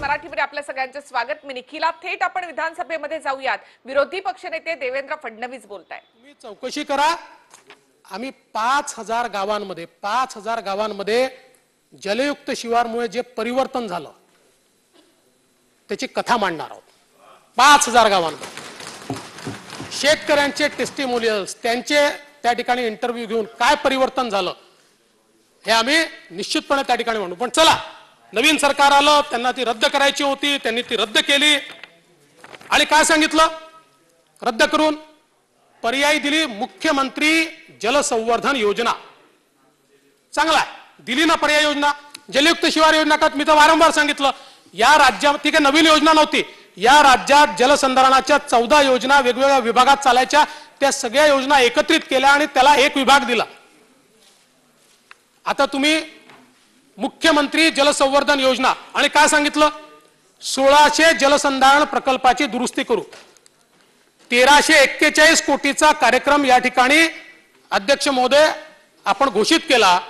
मराठीमध्ये आपल्या सगळ्यांचे स्वागत। मी निखिला। थेट आपण विधानसभेमध्ये जाऊयात। विरोधी पक्षनेते देवेंद्र फडणवीस बोलताय। तुम्ही चौकशी करा। आम्ही 5000 गावांमध्ये जलयुक्त शिवारमुळे जे परिवर्तन झालं त्याची कथा मांडणार आहोत। 5000 गावांमध्ये शेतकऱ्यांचे टेस्टिमोनियल्स, त्यांचे त्या ठिकाणी इंटरव्ह्यू घेऊन काय परिवर्तन झालं हे आम्ही निश्चितपणे त्या ठिकाणी म्हणू। पण चला, नवीन सरकार आलं, त्यांना ती रद्द करायची होती, त्यांनी ती रद्द केली आणि काय सांगितलं? रद्द करून पर्याय दिली मुख्यमंत्री जलसंवर्धन योजना। चांगला आहे, दिली ना पर्याय योजना। जलयुक्त शिवार योजना का मी तर वारंवार सांगितलं, या राज्यात ठीक आहे नवीन योजना नव्हती, या राज्यात जलसंधारणाच्या 14 योजना वेगवेगळ्या विभागात चालायच्या, त्या सगळ्या योजना एकत्रित केल्या आणि त्याला एक विभाग दिला। आता तुम्ही मुख्यमंत्री जलसंवर्धन योजना आणि काय सांगितलं? 1600 जलसंधारण प्रकल्पाची दुरुस्ती करू। 1341 कोटीचा कार्यक्रम या ठिकाणी अध्यक्ष महोदय आपण घोषित केला।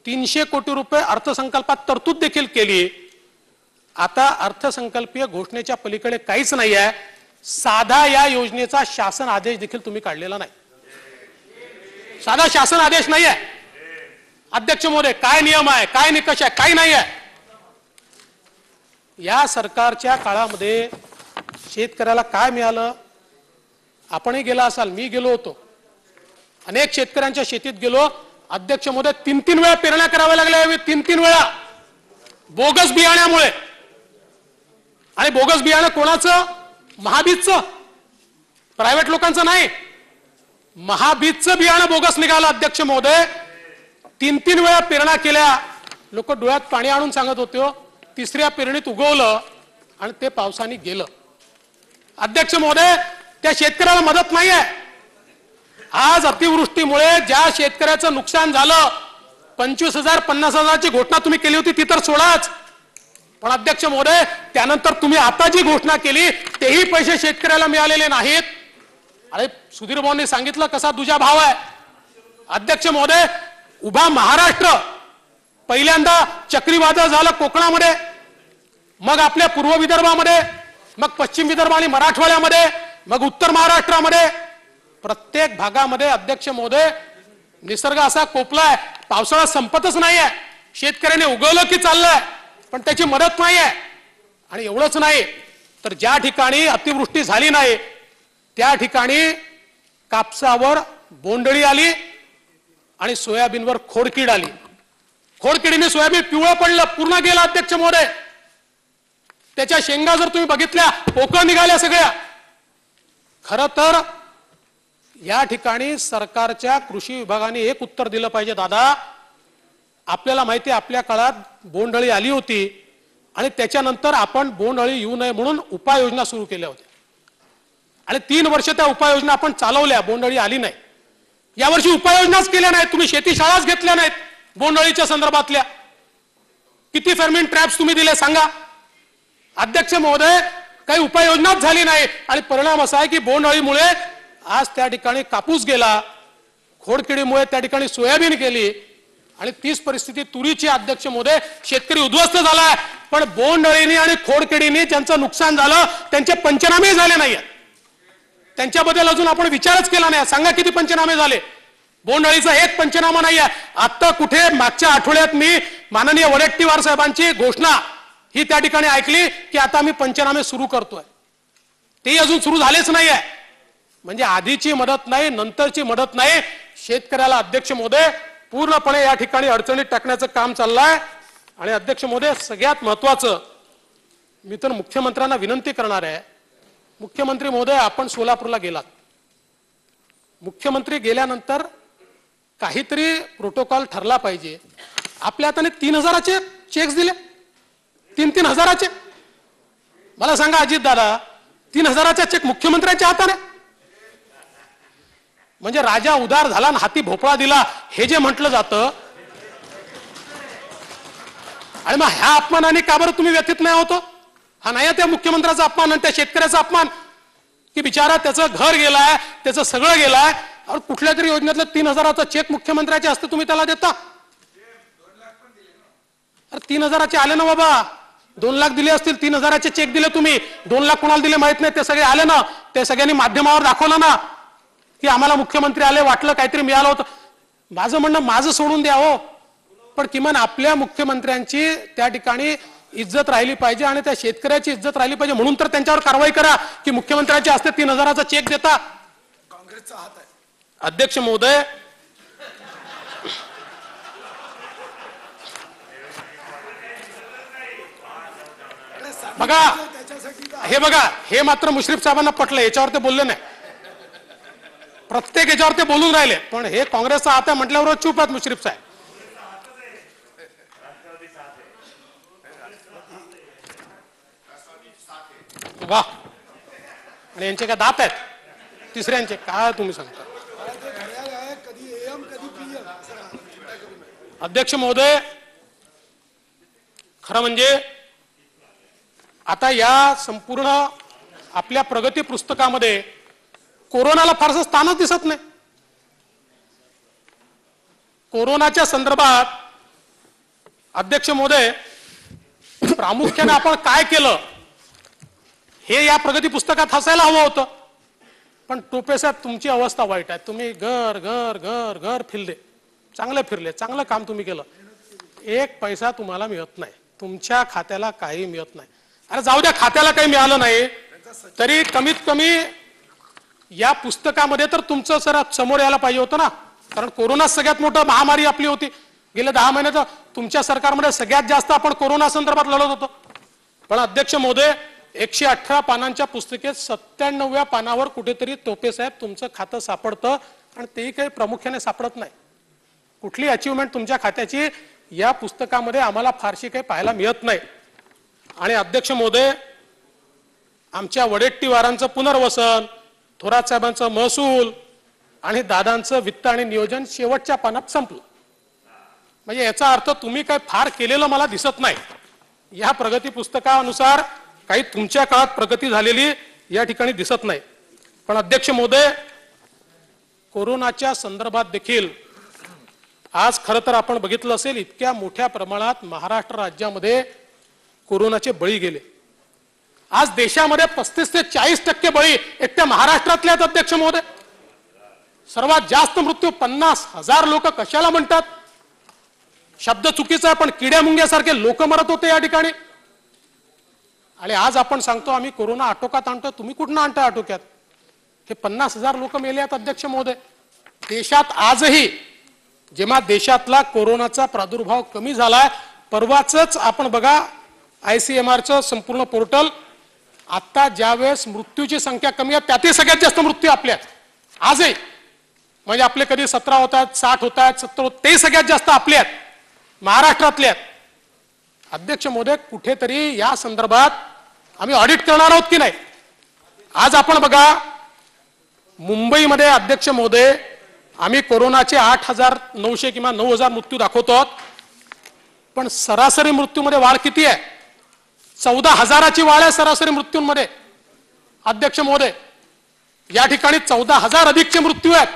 300 कोटी रुपये अर्थसंकल्पात तरतूद देखील केली। आता अर्थसंकल्पीय घोषणेच्या पलीकडे काहीच नाही आहे। साधा या योजनेचा शासन आदेश देखील तुम्ही काढलेला नाही। साधा शासन आदेश नाही आहे। अध्यक्ष महोदय, काय नियम आहे, काय निकष आहे, काही नाही आहे। या सरकारच्या काळामध्ये शेतकऱ्याला काय मिळालं? आपणही गेला असाल, मी गेलो होतो, अनेक शेतकऱ्यांच्या शेतीत गेलो। अध्यक्ष महोदय, 3-3 वेळा पेरण्या कराव्या लागल्या, 3-3 वेळा बोगस बियाण्यामुळे। आणि बोगस बियाणं कोणाचं? महाबीजचं, प्रायव्हेट लोकांचं नाही, महाबीजचं बियाणं बोगस निघालं। अध्यक्ष महोदय, 3-3 वेळा पेरण्या केल्या, लोक डोळ्यात पाणी आणून सांगत होते, तिसऱ्या पेरणीत उगवलं आणि ते पावसाने गेलं। अध्यक्ष महोदय, त्या शेतकऱ्याला मदत नाही आहे। आज अतिवृष्टीमुळे ज्या शेतकऱ्याचं नुकसान झालं, 25,000 50,000ची घोषणा तुम्ही केली होती ती तर सोडाच, पण अध्यक्ष महोदय त्यानंतर तुम्ही आता जी घोषणा केली तेही पैसे शेतकऱ्याला मिळालेले नाहीत। अरे सुधीर भाऊंनी सांगितलं कसा दुजा भाव आहे। अध्यक्ष महोदय, उभा महाराष्ट्र, पहिल्यांदा चक्रीवादळ झालं कोकणामध्ये, मग आपल्या पूर्व विदर्भामध्ये, मग पश्चिम विदर्भ आणि मराठवाड्यामध्ये, मग उत्तर महाराष्ट्रामध्ये, प्रत्येक भागामध्ये अध्यक्ष महोदय निसर्ग असा कोपलाय, पावसाळा संपतच नाहीये। शेतकऱ्याने उगवलं की चाललंय, पण त्याची मदत नाहीये। आणि एवढंच नाही तर ज्या ठिकाणी अतिवृष्टी झाली नाही त्या ठिकाणी कापसावर बोंडळी आली आणि सोयाबीनवर खोडकीड आली। खोडकिडीने सोयाबीन पिवळं पडलं, पूर्ण गेलं। अध्यक्ष महोदय, त्याच्या शेंगा जर तुम्ही बघितल्या पोकळ निघाल्या सगळ्या। खरं तर या ठिकाणी सरकारच्या कृषी विभागाने एक उत्तर दिलं पाहिजे, दादा आपल्याला माहिती आहे आपल्या काळात बोंडअळी आली होती आणि त्याच्यानंतर आपण बोंडअळी येऊ नये म्हणून उपाययोजना सुरू केल्या होत्या आणि 3 वर्ष त्या उपाययोजना आपण चालवल्या, बोंडअळी आली नाही। यावर्षी उपाययोजनाच केल्या नाहीत, तुम्ही शेती शाळाच घेतल्या नाहीत बोंडअळीच्या संदर्भातल्या। किती फेरमेन ट्रॅप्स तुम्ही दिले सांगा? अध्यक्ष महोदय, काही उपाययोजनाच झाली नाही आणि परिणाम असा आहे की बोंडअळीमुळे आज त्या ठिकाणी कापूस गेला, खोडकिडीमुळे त्या ठिकाणी सोयाबीन गेली आणि तीच परिस्थिती तुरीची। अध्यक्ष महोदय, शेतकरी उद्ध्वस्त झालाय, पण बोंडअळीने आणि खोडकिडीने ज्यांचं नुकसान झालं त्यांचे पंचनामे झाले नाहीत, त्यांच्याबद्दल अजून आपण विचारच केला नाही। सांगा किती पंचनामे झाले? बोंडअळीचा एक पंचनामा नाही आहे। आता कुठे मागच्या आठवड्यात मी माननीय वडेट्टीवार साहेबांची घोषणा ही त्या ठिकाणी ऐकली की आता मी पंचनामे सुरू करतोय, तेही अजून सुरू झालेच नाही आहे। म्हणजे आधीची मदत नाही, नंतरची मदत नाही, शेतकऱ्याला अध्यक्ष महोदय पूर्णपणे या ठिकाणी अडचणीत टाकण्याचं काम चाललंय। आणि अध्यक्ष महोदय, सगळ्यात महत्त्वाचं मी तर मुख्यमंत्र्यांना विनंती करणार आहे, मुख्यमंत्री महोदय आपण सोलापूरला गेलात, मुख्यमंत्री गेल्यानंतर काहीतरी प्रोटोकॉल ठरला पाहिजे। आपल्या हाताने 3000चे चेक्स दिले, 3-3 हजाराचे। मला सांगा अजित दादा, 3000चा चेक मुख्यमंत्र्यांच्या हाताने? म्हणजे राजा उदार झाला आणि हाती भोपळा दिला हे जे म्हटलं जातं, आणि मग ह्या अपमानाने का बरं तुम्ही व्यथित नाही होतो? हा नाही त्या मुख्यमंत्र्याचा अपमान आणि त्या शेतकऱ्याचा अपमान की बिचारा त्याचं घर गेलाय, त्याचं सगळं गेलाय, और कुठल्या तरी योजनेतलं 3000चा चेक मुख्यमंत्र्याच्या हस्ते तुम्ही त्याला देता? अरे 3000चे आले ना बाबा, 2 लाख दिले असतील, 3,000चे चेक दिले तुम्ही, 2 लाख कोणाला दिले माहित नाही, ते सगळे आले ना, ते सगळ्यांनी माध्यमावर दाखवलं ना की आम्हाला मुख्यमंत्री आले, वाटलं काहीतरी मिळालं होतं. माझं म्हणणं माझं सोडून द्या हो, पण किमान आपल्या मुख्यमंत्र्यांची त्या ठिकाणी इज्जत राहिली पाहिजे आणि त्या शेतकऱ्याची इज्जत राहिली पाहिजे, म्हणून तर त्यांच्यावर कारवाई करा की मुख्यमंत्र्यांच्या हस्ते 3,000चा चेक देता. काँग्रेसचा हात आहे. अध्यक्ष महोदय, बघा हे बघा, हे मात्र मुश्रीफ साहेबांना पटलं, याच्यावर ते बोलले नाही, प्रत्येक याच्यावर ते बोलून राहिले, पण हे काँग्रेसचा हात आहे म्हटल्यावर चूप आहेत मुश्रीफ साहेब. वा, आणि यांचे काय दात आहेत तिसऱ्यांचे, काय तुम्ही सांगता. कधी एम कधी पीएम. अध्यक्ष महोदय, खरं म्हणजे आता या संपूर्ण आपल्या प्रगती पुस्तकामध्ये कोरोनाला फारसं स्थानच दिसत नाही. कोरोनाच्या संदर्भात अध्यक्ष महोदय प्रामुख्याने आपण काय केलं हे या प्रगती पुस्तकात हसायला हवं होतं, पण टोपे साहेब तुमची अवस्था वाईट आहे. तुम्ही घर घर घर घर फिरले, चांगले फिरले, चांगलं काम तुम्ही केलं, 1 पैसा तुम्हाला मिळत नाही, तुमच्या खात्याला काही मिळत नाही. अरे जाऊ द्या, खात्याला काही मिळालं नाही तरी कमीत कमी या पुस्तकामध्ये तर तुमचं सर समोर यायला पाहिजे होतं ना, कारण कोरोना सगळ्यात मोठं महामारी आपली होती. गेल्या 10 महिन्यात तुमच्या सरकारमध्ये सगळ्यात जास्त आपण कोरोना संदर्भात लढत होतो. पण अध्यक्ष महोदय, 118 पानांच्या पुस्तकेत 97व्या पानावर कुठेतरी टोपे साहेब तुमचं खातं सापडतं, आणि तेही काही प्रामुख्याने सापडत नाही. कुठली अचिव्हमेंट तुमच्या खात्याची या पुस्तकामध्ये आम्हाला फारशी काही पाहायला मिळत नाही. आणि अध्यक्ष महोदय, आमच्या वडेट्टीवारांचं पुनर्वसन, थोरात साहेबांचं महसूल आणि दादांचं वित्त आणि नियोजन शेवटच्या पानात संपलं. म्हणजे याचा अर्थ तुम्ही काय फार केलेलं मला दिसत नाही. या प्रगती पुस्तकानुसार काही तुमच्या काळात प्रगती झालेली या ठिकाणी दिसत नाही. पण अध्यक्ष महोदय, कोरोनाच्या संदर्भात देखील आज खरं तर आपण बघितलं असेल, इतक्या मोठ्या प्रमाणात महाराष्ट्र राज्यामध्ये कोरोनाचे बळी गेले. आज देशामध्ये 35 ते 40% बळी एकट्या महाराष्ट्रातले आहेत. अध्यक्ष महोदय, सर्वात जास्त मृत्यू 50,000 लोक कशाला म्हणतात, शब्द चुकीचा आहे, पण किड्या मुंग्यासारखे लोक मरत होते या ठिकाणी. आणि आज आपण सांगतो आम्ही कोरोना आटोक्यात आणतो, तुम्ही कुठनं आणता आटोक्यात? हे 50,000 लोक मेले आहेत. अध्यक्ष महोदय, देशात आजही जेव्हा देशातला कोरोनाचा प्रादुर्भाव कमी झालाय, परवाच आपण बघा ICMRचं संपूर्ण पोर्टल, आता ज्यावेळेस मृत्यूची संख्या कमी आहे त्यातही सगळ्यात जास्त मृत्यू आपल्यात आजही, म्हणजे आपले कधी 17 होतात, 60 होतात, 70 होतात, ते सगळ्यात जास्त आपल्यात महाराष्ट्रातल्यात. अध्यक्ष महोदय, कुठेतरी या संदर्भात आम्ही ऑडिट करणार आहोत की नाही? आज आपण बघा मुंबईमध्ये अध्यक्ष महोदय आम्ही कोरोनाचे 8,900 किंवा 9,000 मृत्यू दाखवतो आहोत, पण सरासरी मृत्यूमध्ये वाढ किती आहे? 14,000ची वाढ आहे सरासरी मृत्यूंमध्ये. अध्यक्ष महोदय, या ठिकाणी 14,000 अधिकचे मृत्यू आहेत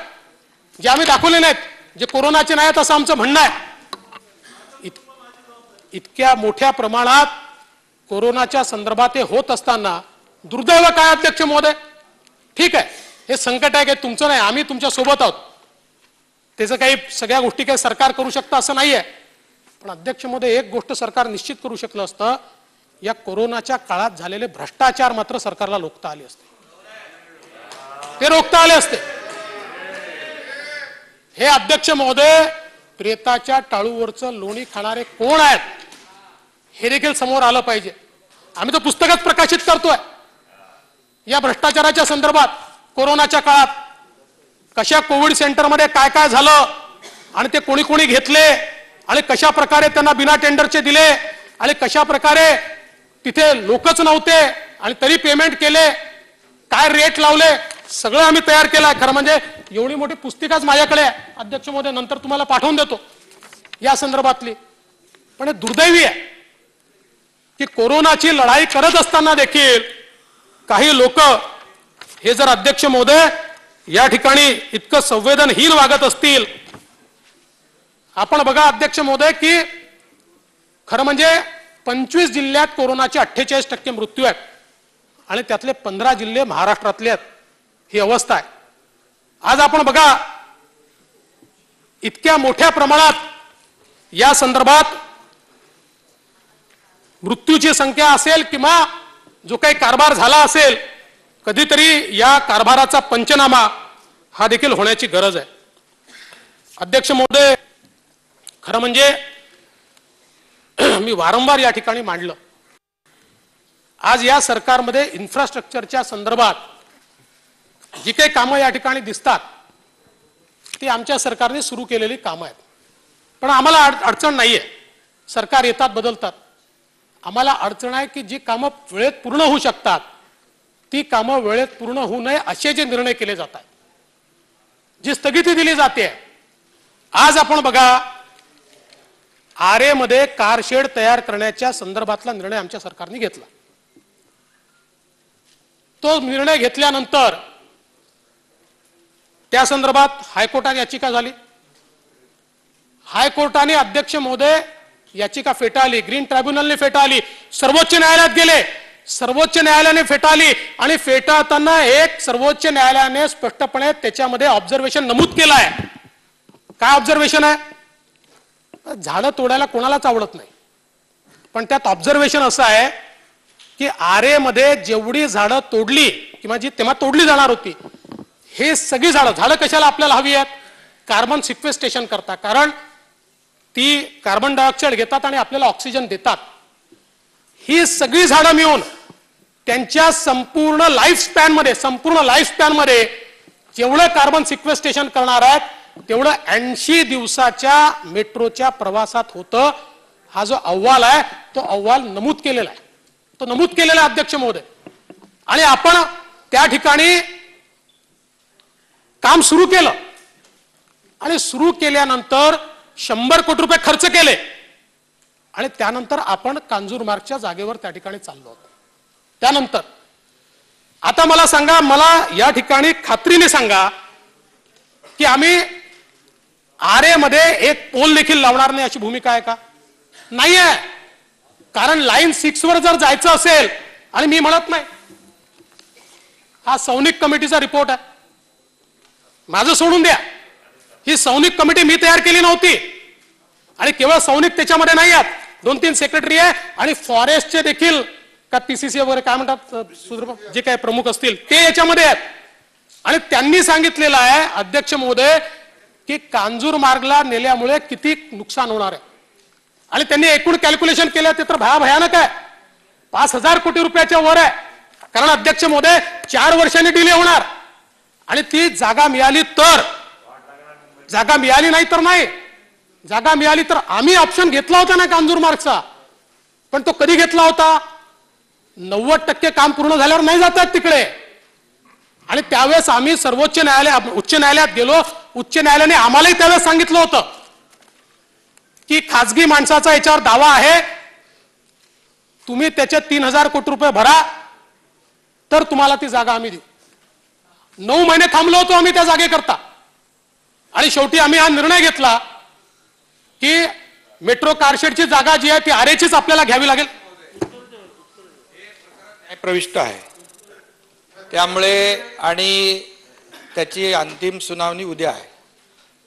जे आम्ही दाखवले नाहीत, जे कोरोनाचे नाहीत असं आमचं म्हणणं आहे. इतक्या मोठ्या प्रमाणात कोरोनाच्या संदर्भात हे होत असताना दुर्दैव काय अध्यक्ष महोदय? ठीक आहे, हे संकट आहे, काही तुमचं नाही, आम्ही तुमच्या सोबत आहोत, त्याचं काही सगळ्या गोष्टी काही सरकार करू शकतं असं नाहीये. पण अध्यक्ष महोदय, एक गोष्ट सरकार निश्चित करू शकलं असतं, या कोरोनाच्या काळात झालेले भ्रष्टाचार मात्र सरकारला रोखता आले असते, ते रोखता आले असते. हे अध्यक्ष महोदय, प्रेताच्या टाळूवरचं लोणी खाणारे कोण आहेत हे देखील समोर आलं पाहिजे. आम्ही तर पुस्तकच प्रकाशित करतोय या भ्रष्टाचाराच्या संदर्भात. कोरोनाच्या काळात कशा कोविड सेंटरमध्ये काय काय झालं आणि ते कोणी कोणी घेतले आणि कशा प्रकारे त्यांना बिना टेंडरचे दिले आणि कशा प्रकारे तिथे लोकच नव्हते आणि तरी पेमेंट केले, काय रेट लावले, सगळं आम्ही तयार केलंय. खरं म्हणजे एवढी मोठी पुस्तिकाच माझ्याकडे आहे अध्यक्ष महोदय, नंतर तुम्हाला पाठवून देतो या संदर्भातली. पण हे दुर्दैवी आहे की कोरोनाची लढाई करत असताना देखील काही लोक हे जर अध्यक्ष महोदय या ठिकाणी इतकं संवेदनहीन वागत असतील. आपण बघा अध्यक्ष महोदय की खरं म्हणजे 25 जिल्ह्यात कोरोनाचे 48% मृत्यू आहेत आणि त्यातले 15 जिल्हे महाराष्ट्रातले आहेत. ही अवस्था आहे. आज आपण बघा, इतक्या मोठ्या प्रमाणात या संदर्भात मृत्यूची संख्या असेल किंवा जो काही कारभार झाला असेल, कधीतरी या कारभाराचा पंचनामा हा देखील होण्याची गरज आहे. अध्यक्ष महोदय, खरं म्हणजे मी वारंवार या ठिकाणी मांडलं, आज या सरकारमध्ये इन्फ्रास्ट्रक्चरच्या संदर्भात जी काही कामं या ठिकाणी दिसतात ती आमच्या सरकारने सुरू केलेली कामं आहेत. पण आम्हाला अडचण नाहीये. सरकार येतात, बदलतात. आम्हाला अडचण आहे की जी कामं वेळेत पूर्ण होऊ शकतात ती कामं वेळेत पूर्ण होऊ नये असे जे निर्णय केले जातात, जी स्थगिती दिली जाते. आज आपण बघा, आरेमध्ये कारशेड तयार करण्याच्या संदर्भातला निर्णय आमच्या सरकारने घेतला. तो निर्णय घेतल्यानंतर त्या संदर्भात हायकोर्टात याचिका झाली. हायकोर्टाने अध्यक्ष महोदय याचिका फेटाळली, ग्रीन ट्रायब्युनलने फेटाळली, सर्वोच्च न्यायालयात गेले, सर्वोच्च न्यायालयाने फेटाळली आणि फेटाळताना एक सर्वोच्च न्यायालयाने स्पष्टपणे त्याच्यामध्ये ऑब्झर्वेशन नमूद केलं आहे. काय ऑब्झर्वेशन आहे? झाडं तोडायला कोणालाच आवडत नाही, पण त्यात ऑब्झर्वेशन असं आहे की आरेमध्ये जेवढी झाडं तोडली किंवा जी तेव्हा तोडली जाणार होती, हे सगळी झाडं कशाला आपल्याला हवी आहेत? कार्बन सिक्वेस्ट्रेशन करता, कारण ती कार्बन डायऑक्साईड घेतात आणि आपल्याला ऑक्सिजन देतात. ही सगळी झाडं मिळून त्यांच्या संपूर्ण लाईफ स्पॅनमध्ये जेवढं कार्बन सिक्वेस्ट्रेशन करणार आहेत तेवढं 80 दिवसाच्या मेट्रोच्या प्रवासात होतं. हा जो अहवाल आहे तो अहवाल नमूद केलेला आहे, अध्यक्ष महोदय. आणि आपण त्या ठिकाणी काम सुरू केलं आणि सुरू केल्यानंतर 100 कोटी रुपये खर्च केले आणि त्यानंतर आपण कांजूरमार्गच्या जागेवर त्या ठिकाणी चाललो होतो. त्यानंतर आता मला सांगा, मला या ठिकाणी खात्रीने सांगा की आम्ही आरेमध्ये एक पोल देखील लावणार नाही अशी भूमिका आहे का? नाही आहे. कारण लाईन 6 वर जर जायचं असेल, आणि मी म्हणत नाही, हा सौनिक कमिटीचा रिपोर्ट आहे, माझं सोडून द्या. ही सौनिक कमिटी मी तयार केली नव्हती आणि केवळ सौनिक त्याच्यामध्ये नाही आहेत, 2-3 सेक्रेटरी आहे आणि फॉरेस्टचे देखील का पीसीसी वगैरे काय म्हणतात जे काही प्रमुख असतील ते याच्यामध्ये आहेत. आणि त्यांनी सांगितलेलं आहे अध्यक्ष महोदय की कांजूरमार्गला नेल्यामुळे किती नुकसान होणार आहे. आणि त्यांनी एकूण कॅल्क्युलेशन केलं ते तर भयानक आहे, 5000 कोटी रुपयाच्या वर आहे. कारण अध्यक्ष महोदय 4 वर्षांनी डिले होणार आणि ती जागा मिळाली तर, जागा मिळाली नाही तर नाही. जागा मिळाली तर आम्ही ऑप्शन घेतला होता ना कांजूरमार्गचा, पण तो कधी घेतला होता? 90% काम पूर्ण झाल्यावर नाही जातात तिकडे. आणि त्यावेळेस आम्ही उच्च न्यायालयात गेलो. उच्च न्यायालयाने आम्हालाही त्यावेळेस सांगितलं होतं की खासगी माणसाचा याच्यावर दावा आहे, तुम्ही त्याचे 3000 कोटी रुपये भरा तर तुम्हाला ती जागा आम्ही देऊ. 9 महिने थांबलो होतो आम्ही त्या जागेकरता आणि शेवटी आम्ही हा निर्णय घेतला की मेट्रो कारशेडची जागा जी आहे ती आरेचीच आपल्याला घ्यावी लागेल. प्रविष्ट आहे त्यामुळे आणि त्याची अंतिम सुनावणी उद्या आहे,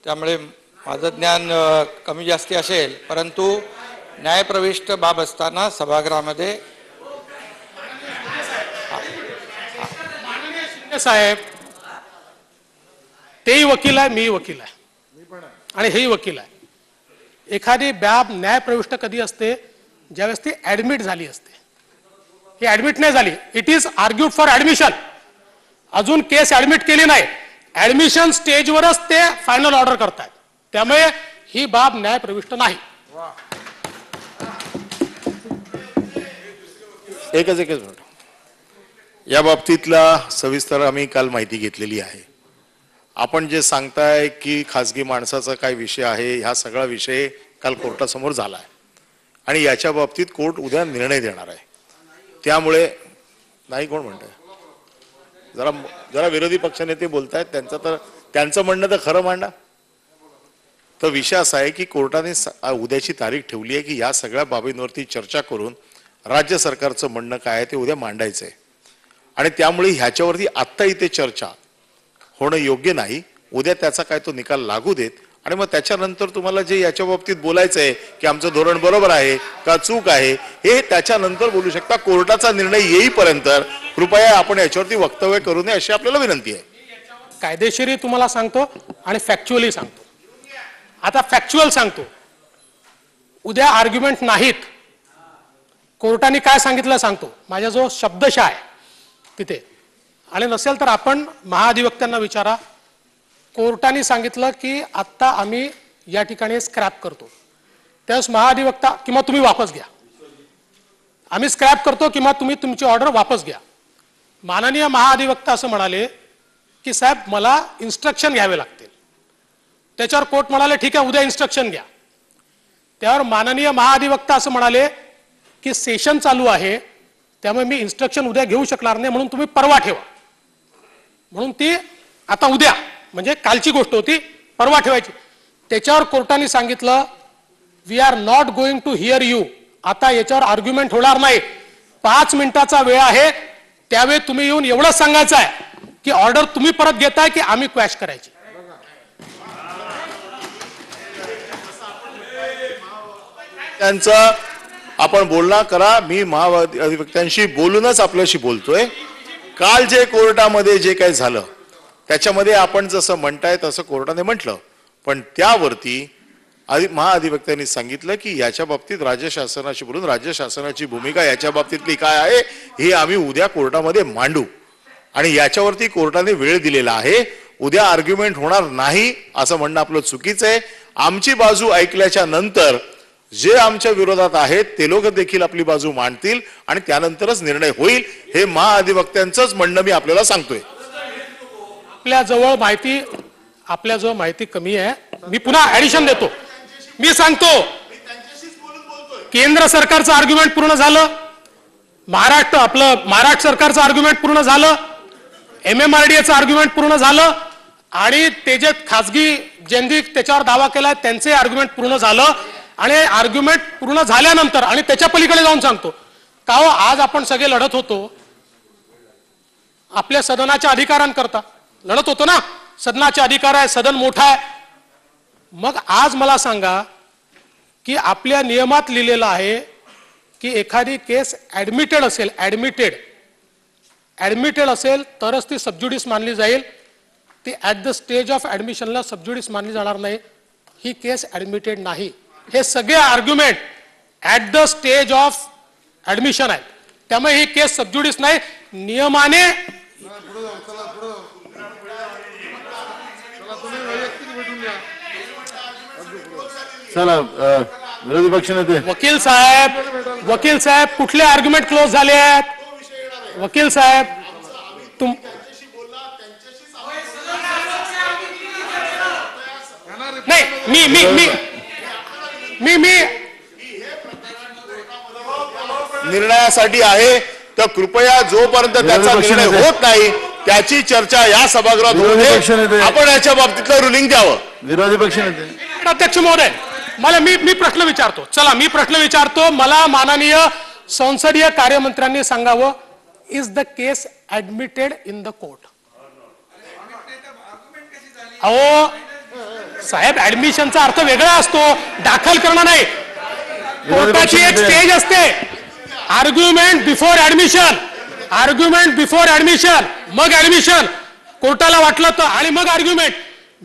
त्यामुळे माझं ज्ञान कमी जास्ती असेल, परंतु न्यायप्रविष्ट बाब असताना सभागृहामध्ये साहेब तेही वकील आहे, मीही वकील आहे आणि हेही वकील आहे. एखादी बाब न्यायप्रविष्ट कधी असते? ज्यावेळेस ती ऍडमिट झाली असते. ही ऍडमिट नाही झाली, it is argued for admission. अजून केस ऍडमिट केली नाही, ऍडमिशन स्टेजवरच ते फायनल ऑर्डर करतायत, त्यामुळे ही बाब न्यायप्रविष्ट नाही. एकच मिनिट. या बाबतीतला सविस्तर आम्ही काल माहिती घेतलेली आहे. आपण जे सांगताय की खासगी माणसाचा काय विषय आहे, हा सगळा विषय काल कोर्टासमोर झाला आहे आणि याच्या बाबतीत कोर्ट उद्या निर्णय देणार आहे. त्यामुळे नाही कोण म्हणतंय, जरा विरोधी पक्षनेते बोलतायत, त्यांचं म्हणणं तर खरं मांडा. तर विषय असा आहे की कोर्टाने उद्याची तारीख ठेवली आहे की या सगळ्या बाबींवरती चर्चा करून राज्य सरकारचं म्हणणं काय आहे ते उद्या मांडायचं आहे. आणि त्यामुळे ह्याच्यावरती आत्ता इथे चर्चा होणं योग्य नाही. उद्या त्याचा काय तो निकाल लागू देत आणि मग त्याच्यानंतर तुम्हाला जे याच्या बाबतीत बोलायचं आहे की आमचं धोरण बरोबर आहे का चूक आहे हे त्याच्यानंतर बोलू शकता. कोर्टाचा निर्णय येईपर्यंत कृपया आपण याच्यावरती वक्तव्य करू नये अशी आपल्याला विनंती आहे. कायदेशीरही तुम्हाला सांगतो आणि फॅक्च्युअली सांगतो. आता फॅक्च्युअल सांगतो, उद्या आर्ग्युमेंट नाहीत. कोर्टाने काय सांगितलं सांगतो, माझ्याजवळ शब्दशः आहे तिथे. आणि नसेल तर आपण महाधिवक्त्यांना विचारा. कोर्टाने सांगितलं की आत्ता आम्ही या ठिकाणी स्क्रॅप करतो. त्यावेळेस महाधिवक्ता किंवा तुम्ही वापस घ्या, आम्ही स्क्रॅप करतो किंवा तुम्ही तुमची ऑर्डर वापस घ्या. माननीय महाधिवक्ता असं म्हणाले की साहेब मला इन्स्ट्रक्शन घ्यावे लागतील. त्याच्यावर कोर्ट म्हणाले ठीक आहे उद्या इन्स्ट्रक्शन घ्या. त्यावर माननीय महाधिवक्ता असं म्हणाले की सेशन चालू आहे त्यामुळे मी इन्स्ट्रक्शन उद्या घेऊ शकणार नाही, म्हणून तुम्ही परवा ठेवा. म्हणून ती आता उद्या म्हणजे कालची गोष्ट होती, परवा ठेवायची. त्याच्यावर कोर्टाने सांगितलं we are not going to hear you. आता याच्यावर आर्ग्युमेंट होणार नाही. 5 मिनिटाचा वेळ आहे, त्यावेळी तुम्ही येऊन एवढंच सांगायचं आहे की ऑर्डर तुम्ही परत घेताय की आम्ही क्वॅश करायची. त्यांचं आपण बोलणं करा. मी महाधिवक्त्यांशी बोलूनच आपल्याशी बोलतोय. काल जे कोर्टामध्ये जे काही झालं त्याच्यामध्ये आपण जसं म्हणताय तसं कोर्टाने म्हटलं, पण त्यावरती महाधिवक्त्यांनी सांगितलं की याच्या बाबतीत राज्य शासनाशी बोलून राज्य शासनाची भूमिका याच्या बाबतीतली काय आहे हे आम्ही उद्या कोर्टामध्ये मांडू. आणि याच्यावरती कोर्टाने वेळ दिलेला आहे. उद्या आर्ग्युमेंट होणार नाही असं म्हणणं आपलं चुकीचं आहे. आमची बाजू ऐकल्याच्या नंतर जे आमच्या विरोधात आहेत ते लोक देखील आपली बाजू मांडतील आणि त्यानंतरच निर्णय होईल. हे महाधिवक्त्यांचंच म्हणणं मी आपल्याला सांगतोय. आपल्याजवळ माहिती कमी आहे. मी पुन्हा ऍडिशन देतो. मी सांगतो केंद्र सरकारचं आर्ग्युमेंट पूर्ण झालं, महाराष्ट्र सरकारचं आर्ग्युमेंट पूर्ण झालं, MMRDAचं आर्ग्युमेंट पूर्ण झालं आणि ते जे खासगी ज्यांनी त्याच्यावर दावा केलाय त्यांचे आर्ग्युमेंट पूर्ण झालं. आणि आर्ग्युमेंट पूर्ण झाल्यानंतर आणि त्याच्या पलीकडे जाऊन सांगतो का हो आज आपण सगळे लढत होतो आपल्या सदनाच्या अधिकारांकरता लढत होतो ना. सदनाचे अधिकार आहे, सदन मोठा आहे. मग आज मला सांगा की आपल्या नियमात लिहिलेलं आहे की एखादी केस ऍडमिटेड असेल तरच ती सबज्युडिस मानली जाईल. ती ऍट द स्टेज ऑफ ऍडमिशनला सबज्युडिस मानली जाणार नाही. ही केस ऍडमिटेड नाही. हे सगळे argument at the stage of admission आहेत. त्यामुळे ही केस सबज्युडिस नाही. नियमाने चला विरोधी पक्ष नेते वकील साहेब कुठले आर्ग्युमेंट क्लोज झाले आहेत? वकील साहेब नाही मी निर्णयासाठी आहे. तर कृपया जोपर्यंत त्याचा निर्णय होत नाही त्याची चर्चा या सभागृहात होऊ नये. आपण याच्या बाबतीतलं रुलिंग द्यावं. विरोधी पक्ष नेते अध्यक्ष महोदय मी प्रश्न विचारतो. चला मी प्रश्न विचारतो. मला माननीय संसदीय कार्यमंत्र्यांनी सांगावं is the case admitted in the court. अहो साहेब ऍडमिशनचा अर्थ वेगळा असतो, दाखल करणं नाही. कोर्टाची एक स्टेज असते. आर्ग्युमेंट बिफोर ऍडमिशन मग ऍडमिशन कोर्टाला वाटलं तर आणि मग आर्ग्युमेंट.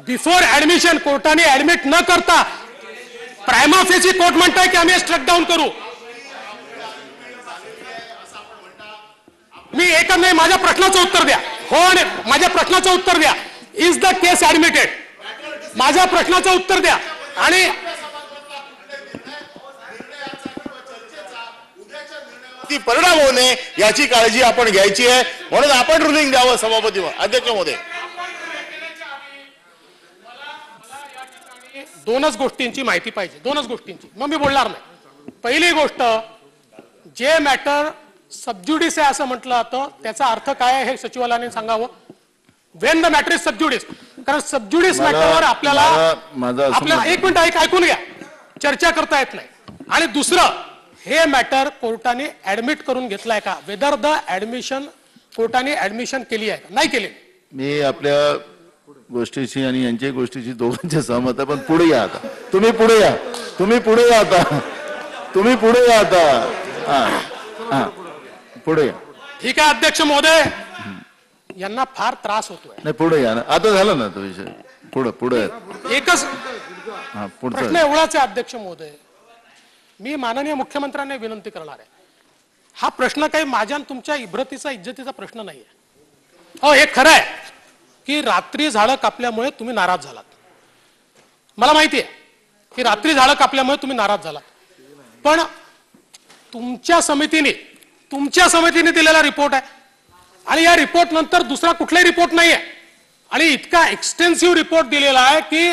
बिफोर ऍडमिशन कोर्टाने ऍडमिट न करता प्रायमा फेसी कोर्ट म्हणताय की आम्ही स्ट्रक डाऊन करू. मी एकच नाही, माझ्या प्रश्नाचं उत्तर द्या. हो आणि माझ्या प्रश्नाचं उत्तर द्या. Is the case admitted? माझ्या प्रश्नाचं उत्तर द्या. आणि परिणाम होऊ नये याची काळजी आपण घ्यायची आहे. म्हणून आपण रुलिंग द्यावं. सभापती अध्यक्ष महोदय दोनच गोष्टींची माहिती पाहिजे. दोनच गोष्टींची, मग मी बोलणार नाही. पहिली गोष्ट, जे मॅटर सबज्युडिस आहे असं म्हटलं जातं त्याचा अर्थ काय आहे हे सचिवालयाने सांगावं. When the matter is sub judice. कारण सबज्युडिस मला- मॅटरवर आपल्याला माझं असं आपल्याला म्हणणं- एक मिनिट ऐकून घ्या, चर्चा करता येत नाही. आणि दुसरं, हे मॅटर कोर्टाने ऍडमिट करून घेतलाय का, वेदर द ऍडमिशन कोर्टाने ऍडमिशन केली आहे का, नाही केली. मी आपल्या गोष्टीशी आणि यांच्या गोष्टीशी दोघांचे सहमत आहे, पण पुढे या आता. तुम्ही पुढे या आता. तुम्ही पुढे या आता. हा पुढे या. ठीक आहे अध्यक्ष महोदय, यांना फार त्रास होतोय. नाही पुढे या ना, आता झालं ना तो विषय. पुढे एकच हा पुढचा प्रश्न एवढाच आहे अध्यक्ष महोदय, मी माननीय मुख्यमंत्र्यांना विनंती करणार आहे, हा प्रश्न काही माझ्या आणि तुमच्या इब्रतीचा इज्जतीचा प्रश्न नाहीये. हो, हे खरं आहे की रात्री झाडं कापल्यामुळे तुम्ही नाराज झालात. मला माहिती आहे की रात्री झाडं कापल्यामुळे तुम्ही नाराज झालात, पण तुमच्या समितीने दिलेला रिपोर्ट आहे आणि या रिपोर्ट नंतर दुसरा कुठलाही रिपोर्ट नाही आहे. आणि इतका एक्सटेन्सिव्ह रिपोर्ट दिलेला आहे की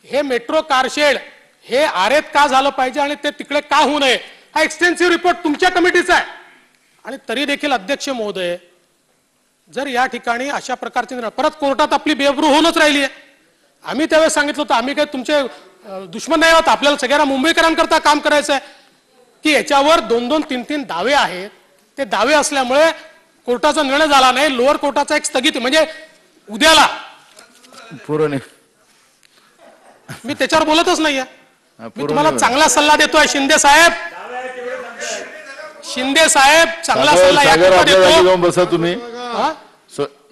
हे मेट्रो कारशेड हे आरेत का झालं पाहिजे आणि ते तिकडे का होऊ नये, हा एक्सटेन्सिव्ह रिपोर्ट तुमच्या कमिटीचा आहे. आणि तरी देखील अध्यक्ष महोदय, जर या ठिकाणी अशा प्रकारचे परत कोर्टात आपली बेबरू होऊनच राहिली आहे. आम्ही त्यावेळेस सांगितलं होतं, आम्ही काही तुमचे दुश्मन नाही आहोत, आपल्याला सगळ्यांना मुंबईकरांकरता काम करायचं आहे, की याच्यावर 2-2, 3-3 दावे आहेत. ते दावे असल्यामुळे कोर्टाचा निर्णय झाला नाही. लोअर कोर्टाचा एक स्थगिती म्हणजे उद्याला पूर्ण मी त्याच्यावर बोलतच नाहीये. मी पूर्ण तुम्हाला चांगला सल्ला देतोय शिंदे साहेब, चांगला सल्ला सागर याकरता आपल्या जागी देतो. जाऊन बसा तुम्ही. हा?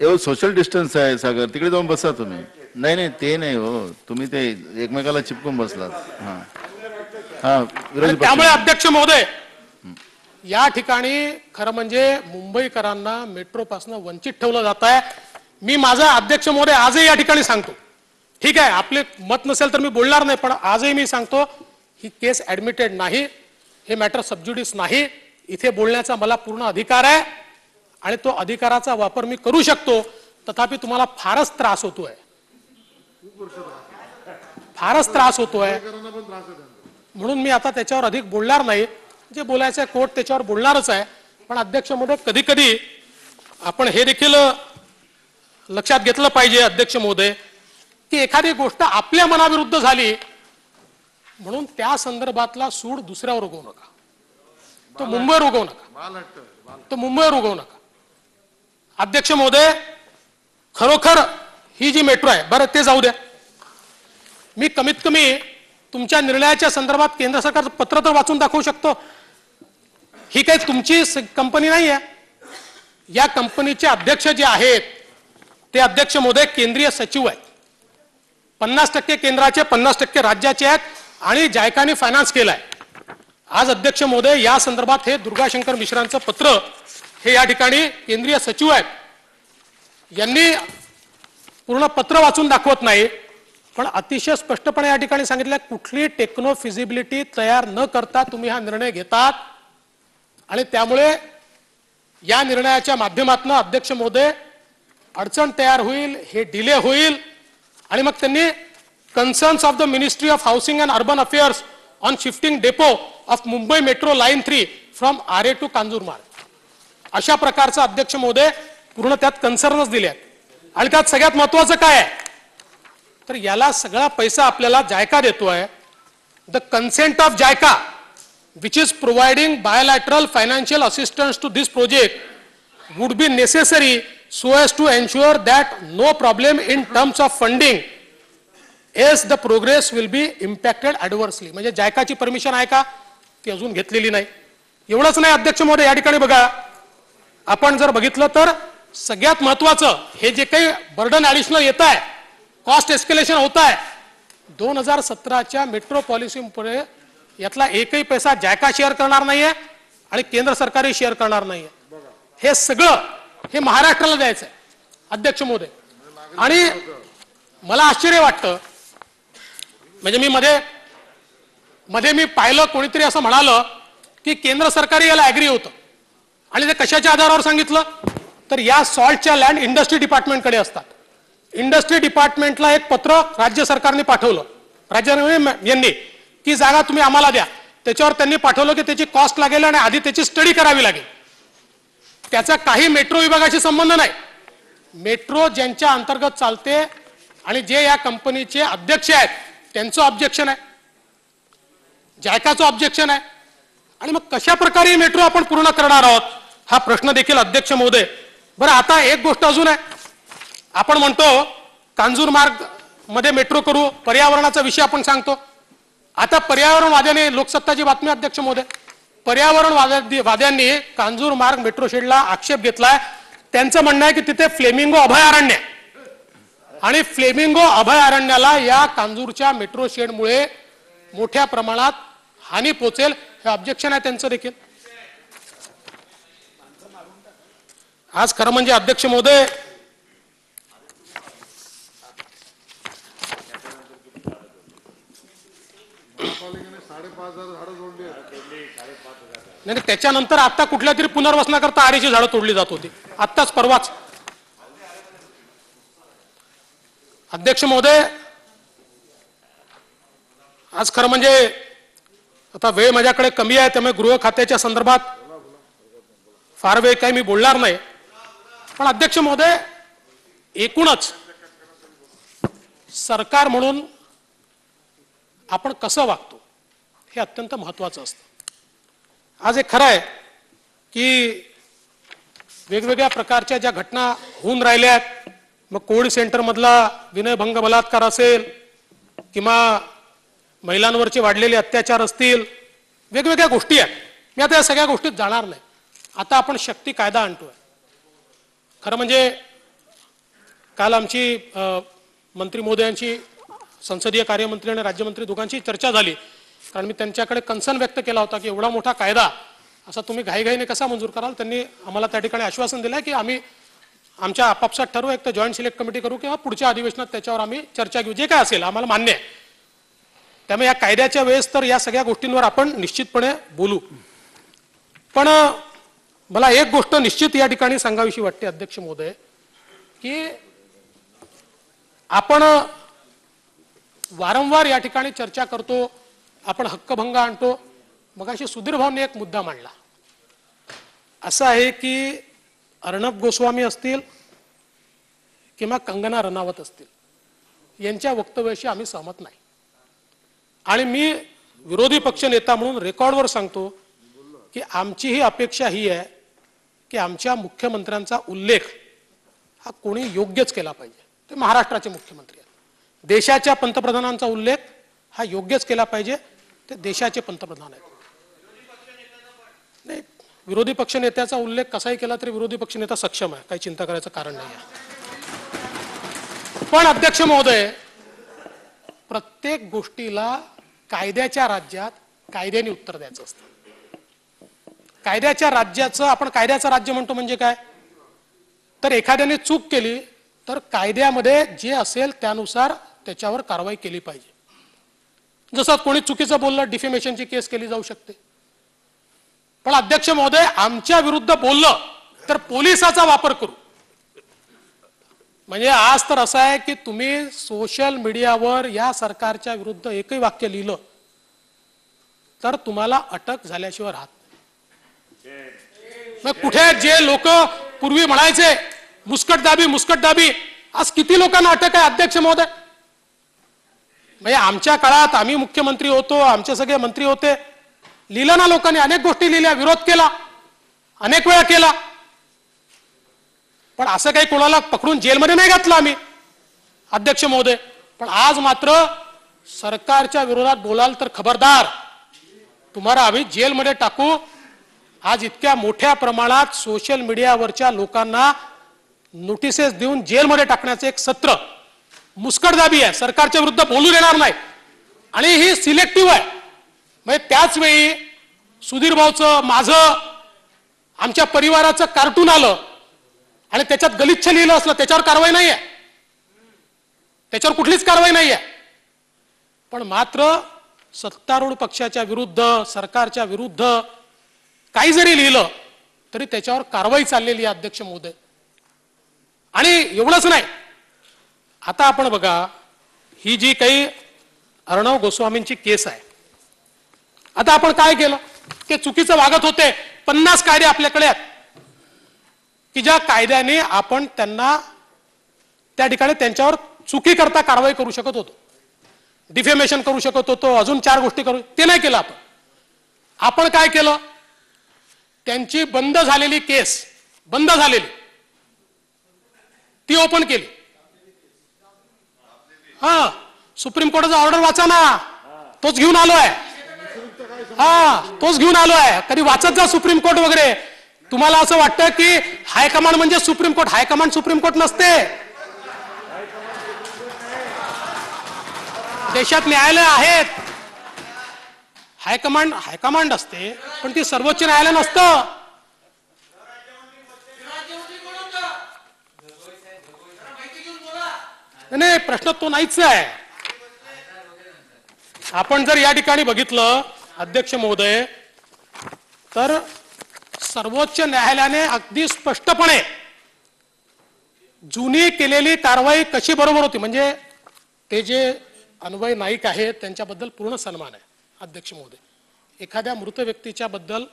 एवढं सोशल डिस्टन्स आहे सागर, तिकडे जाऊन बसा तुम्ही. नाही ते नाही हो, तुम्ही ते एकमेकाला चिपकून बसलात. हा विरोधी पक्ष. त्यामुळे अध्यक्ष महोदय, या ठिकाणी खरं म्हणजे मुंबईकरांना मेट्रोपासून वंचित ठेवलं जात आहे. मी माझा अध्यक्ष महोदय आजही या ठिकाणी सांगतो, ठीक आहे आपले मत नसेल तर मी बोलणार नाही, पण आजही मी सांगतो ही केस ऍडमिटेड नाही, हे मॅटर सबज्युडिस नाही. इथे बोलण्याचा मला पूर्ण अधिकार आहे आणि तो अधिकाराचा वापर मी करू शकतो. तथापि तुम्हाला फारच त्रास होतोय, म्हणून मी आता त्याच्यावर अधिक बोलणार नाही. जे बोलायचं आहे कोर्ट त्याच्यावर बोलणारच आहे. पण अध्यक्ष महोदय, कधी कधी आपण हे देखील लक्षात घेतलं पाहिजे अध्यक्ष महोदय, की एखादी गोष्ट आपल्या मनाविरुद्ध झाली म्हणून त्या संदर्भातला सूड दुसऱ्यावर उगवू नका, तो मुंबईवर उगवू नका. अध्यक्ष महोदय, खरोखर ही जी मेट्रो आहे, बरं ते जाऊ द्या, मी कमीत कमी तुमच्या निर्णयाच्या संदर्भात केंद्र सरकारचं पत्र तर वाचून दाखवू शकतो. ही काही तुमची कंपनी नाही आहे. या कंपनीचे अध्यक्ष जे आहेत ते अध्यक्ष महोदय केंद्रीय सचिव आहेत. 50% केंद्राचे, 50% राज्याचे आहेत आणि जायकाने फायनान्स केलाय. आज अध्यक्ष महोदय, या संदर्भात हे दुर्गाशंकर मिश्रांचं पत्र हे या ठिकाणी केंद्रीय सचिव आहेत, यांनी पूर्ण पत्र वाचून दाखवत नाही, पण अतिशय स्पष्टपणे या ठिकाणी सांगितलं कुठली टेक्नो फिजिबिलिटी तयार न करता तुम्ही हा निर्णय घेतात आणि त्यामुळे या निर्णयाच्या माध्यमातून अध्यक्ष महोदय अडचण तयार होईल, हे डिले होईल. आणि मग त्यांनी concerns of the Ministry of Housing and Urban Affairs on shifting depot of Mumbai Metro Line 3 from Aarey to Kanjurmarg अशा प्रकारचा अध्यक्ष महोदय पूर्ण त्यात कन्सर्नच दिले आहेत. आणि त्यात सगळ्यात महत्वाचं काय आहे तर याला सगळा पैसा आपल्याला जायका देतोय. The consent of JICA which is providing bilateral financial assistance to this project would be necessary so as to ensure that no problem in terms of funding as the progress will be impacted adversely. म्हणजे जायकाची permission आहे का ती अजून घेतलेली नाही. एवढंच नाही अध्यक्ष महोदय, या ठिकाणी बघा, आपण जर बघितलं तर सगळ्यात महत्वाचं हे जे काही बर्डन ऍडिशनल येत आहे, कॉस्ट एस्केलेशन होत आहे, 2017च्या मेट्रो पॉलिसीमुळे यातला एकही पैसा जायका शेअर करणार नाहीये आणि केंद्र सरकारही शेअर करणार नाहीये. हे सगळं हे महाराष्ट्राला द्यायचं आहे अध्यक्ष महोदय. आणि मला आश्चर्य वाटतं, म्हणजे मी मध्ये मी पाहिलं कोणीतरी असं म्हणालं की केंद्र सरकारही याला ऍग्री होतं आणि ते कशाच्या आधारावर सांगितलं तर या सॉल्टच्या लँड इंडस्ट्री डिपार्टमेंटकडे असतात. इंडस्ट्री डिपार्टमेंटला एक पत्र राज्य सरकारने पाठवलं, यांनी की जागा तुम्ही आम्हाला द्या. त्याच्यावर त्यांनी पाठवलं की त्याची कॉस्ट लागेल आणि आधी त्याची स्टडी करावी लागेल. त्याचा काही मेट्रो विभागाशी संबंध नाही. मेट्रो ज्यांच्या अंतर्गत चालते आणि जे या कंपनीचे अध्यक्ष आहेत त्यांचं ऑब्जेक्शन आहे, जायकाचं ऑब्जेक्शन आहे, आणि मग कशा प्रकारे मेट्रो आपण पूर्ण करणार आहोत हा प्रश्न देखील अध्यक्ष महोदय. बरं, आता एक गोष्ट अजून आहे. आपण म्हणतो कांजूरमार्ग मध्ये मेट्रो करू, पर्यावरणाचा विषय आपण सांगतो. आता पर्यावरणवाद्याने, लोकसत्ताची बातमी अध्यक्ष महोदय, पर्यावरणवाद्यांनी कांजूरमार्ग मेट्रो शेडला आक्षेप घेतलाय. त्यांचं म्हणणं आहे की तिथे फ्लेमिंगो अभयारण्य आहे आणि फ्लेमिंगो अभयारण्याला या कांजूरच्या मेट्रो शेडमुळे मोठ्या प्रमाणात हानी पोचेल, हे ऑब्जेक्शन आहे त्यांचं देखील. आज खरं म्हणजे अध्यक्ष महोदय, नाही त्याच्यानंतर आता कुठल्या तरी पुनर्वसनाकरता आरेची झाडं तोडली जात होती, आत्ताच परवाच. अध्यक्ष महोदय, आज खरं म्हणजे आता वेळ माझ्याकडे कमी आहे, त्यामुळे गृह खात्याच्या संदर्भात फार वेळ काही मी बोलणार नाही. पण अध्यक्ष महोदय, एकूणच सरकार म्हणून आपण कसं वागतो हे अत्यंत महत्वाचं असतं. आज एक खरं आहे की वेगवेगळ्या प्रकारच्या ज्या घटना होऊन राहिल्या आहेत, मग कोविड सेंटरमधला विनयभंग बलात्कार असेल किंवा महिलांवरचे वाढलेले अत्याचार असतील, वेगवेगळ्या गोष्टी आहेत. मी आता या सगळ्या गोष्टीत जाणार नाही. आता आपण शक्ती कायदा आणतोय. खरं म्हणजे काल आमची मंत्री महोदयांची, संसदीय कार्यमंत्री आणि राज्यमंत्री दोघांची चर्चा झाली, कारण मी त्यांच्याकडे कन्सर्न व्यक्त केला होता की एवढा मोठा कायदा असा तुम्ही घाईघाईने कसा मंजूर कराल. त्यांनी आम्हाला त्या ठिकाणी आश्वासन दिलं की आम्ही आमच्या आपापसात ठरवू, एक तर जॉईंट सिलेक्ट कमिटी करू किंवा पुढच्या अधिवेशनात त्याच्यावर आम्ही चर्चा घेऊ, जे काय असेल आम्हाला मान्य आहे. त्यामुळे या कायद्याच्या वेळेस तर या सगळ्या गोष्टींवर आपण निश्चितपणे बोलू. पण मला एक गोष्ट निश्चित या ठिकाणी सांगावीशी वाटते अध्यक्ष महोदय, की आपण वारंवार या ठिकाणी चर्चा करतो, आपण हक्कभंग आणतो. मगाशी सुधीर भाऊंनी एक मुद्दा मांडला, असं आहे की अर्णब गोस्वामी असतील किंवा कंगना रनावत असतील, यांच्या वक्तव्याशी आम्ही सहमत नाही. आणि मी विरोधी पक्ष नेता म्हणून रेकॉर्डवर सांगतो की आमची ही अपेक्षा ही आहे की आमच्या मुख्यमंत्र्यांचा उल्लेख हा कोणी योग्यच केला पाहिजे. ते महाराष्ट्राचे मुख्यमंत्री आहेत. देशाच्या पंतप्रधानांचा उल्लेख हा योग्यच केला पाहिजे. ते देशाचे पंतप्रधान आहेत. नाही, विरोधी पक्ष नेत्याचा उल्लेख कसाही केला तरी विरोधी पक्ष नेता सक्षम आहे, काही चिंता करायचं कारण नाही आहे. पण अध्यक्ष महोदय, प्रत्येक गोष्टीला कायद्याच्या राज्यात कायद्याने उत्तर द्यायचं असतं. कायद्याच्या राज्याचं, आपण कायद्याचं राज्य म्हणतो म्हणजे काय, तर एखाद्याने चूक केली तर कायद्यामध्ये जे असेल त्यानुसार त्याच्यावर कारवाई केली पाहिजे. जसं कोणी चुकीचं बोललं, डिफेमेशनची केस केली जाऊ शकते. पण अध्यक्ष महोदय, आमच्या विरुद्ध बोललं तर पोलिसाचा वापर करू. म्हणजे आज तर असं आहे की तुम्ही सोशल मीडियावर या सरकारच्या विरुद्ध एकही वाक्य लिहिलं तर तुम्हाला अटक झाल्याशिवाय राहत नाही. कुठे जे लोक पूर्वी म्हणायचे मुस्कटदाबी, आज किती लोकांना अटक आहे अध्यक्ष महोदय. म्हणजे आमच्या काळात आम्ही मुख्यमंत्री होतो, आमचे सगळे मंत्री होते, लिहिलं ना लोकांनी, अनेक गोष्टी लिहिल्या, विरोध केला, अनेक वेळा केला. पण असं काही कोणाला पकडून जेलमध्ये नाही घातलं आम्ही अध्यक्ष महोदय. पण आज मात्र सरकारच्या विरोधात बोलाल तर खबरदार, तुम्हाला आम्ही जेलमध्ये टाकू. आज इतक्या मोठ्या प्रमाणात सोशल मीडियावरच्या लोकांना नोटिसेस देऊन जेलमध्ये टाकण्याचं एक सत्र मुस्कटदाबी आहे. सरकारच्या विरुद्ध बोलू देणार नाही आणि ही सिलेक्टिव्ह आहे. म्हणजे त्याच वेळी सुधीर भाऊचं, माझं, आमच्या परिवाराचं कार्टून आलं आणि त्याच्यात गलिच्छ लिहिलं असलं, त्याच्यावर कारवाई नाही आहे, त्याच्यावर कुठलीच कारवाई नाही आहे. पण मात्र सत्तारूढ पक्षाच्या विरुद्ध, सरकारच्या विरुद्ध काही जरी लिहिलं तरी त्याच्यावर कारवाई चाललेली आहे अध्यक्ष महोदय. आणि एवढंच नाही, आता आपण बघा, ही जी काही अर्णव गोस्वामींची केस आहे, आता आपण काय केलं, ते चुकीचं वागत होते. 50 कायदे आपल्याकडे आहेत की ज्या कायद्याने आपण त्यांना त्या ठिकाणी त्यांच्यावर चुकी करता कारवाई करू शकत होतो, डिफेमेशन करू शकत होतो, अजून 4 गोष्टी करू, ते नाही केलं आपण काय केलं, त्यांची बंद झालेली केस बंद झालेली ती ओपन केली. हा, सुप्रीम कोर्टाचा ऑर्डर वाचा ना, तोच घेऊन आलोय. तोच घेऊन आलोय. कधी वाचत जा सुप्रीम कोर्ट वगैरे. तुम्हाला असं वाटतं की हायकमांड म्हणजे supreme court. High command supreme court नसते. देशात न्यायालय आहेत. हायकमांड असते, पण ती सर्वोच्च न्यायालय नसतं. नाही, प्रश्न तो नाहीच आहे. आपण जर या ठिकाणी बघितलं अध्यक्ष महोदय, तर सर्वोच्च न्यायालयाने अगदी स्पष्टपणे जुनी केलेली कारवाई कशी बरोबर होती, म्हणजे ते जे अन्वय नाईक आहेत त्यांच्याबद्दल पूर्ण सन्मान आहे अध्यक्ष महोदय. एखाद्या मृत व्यक्तीच्या बद्दल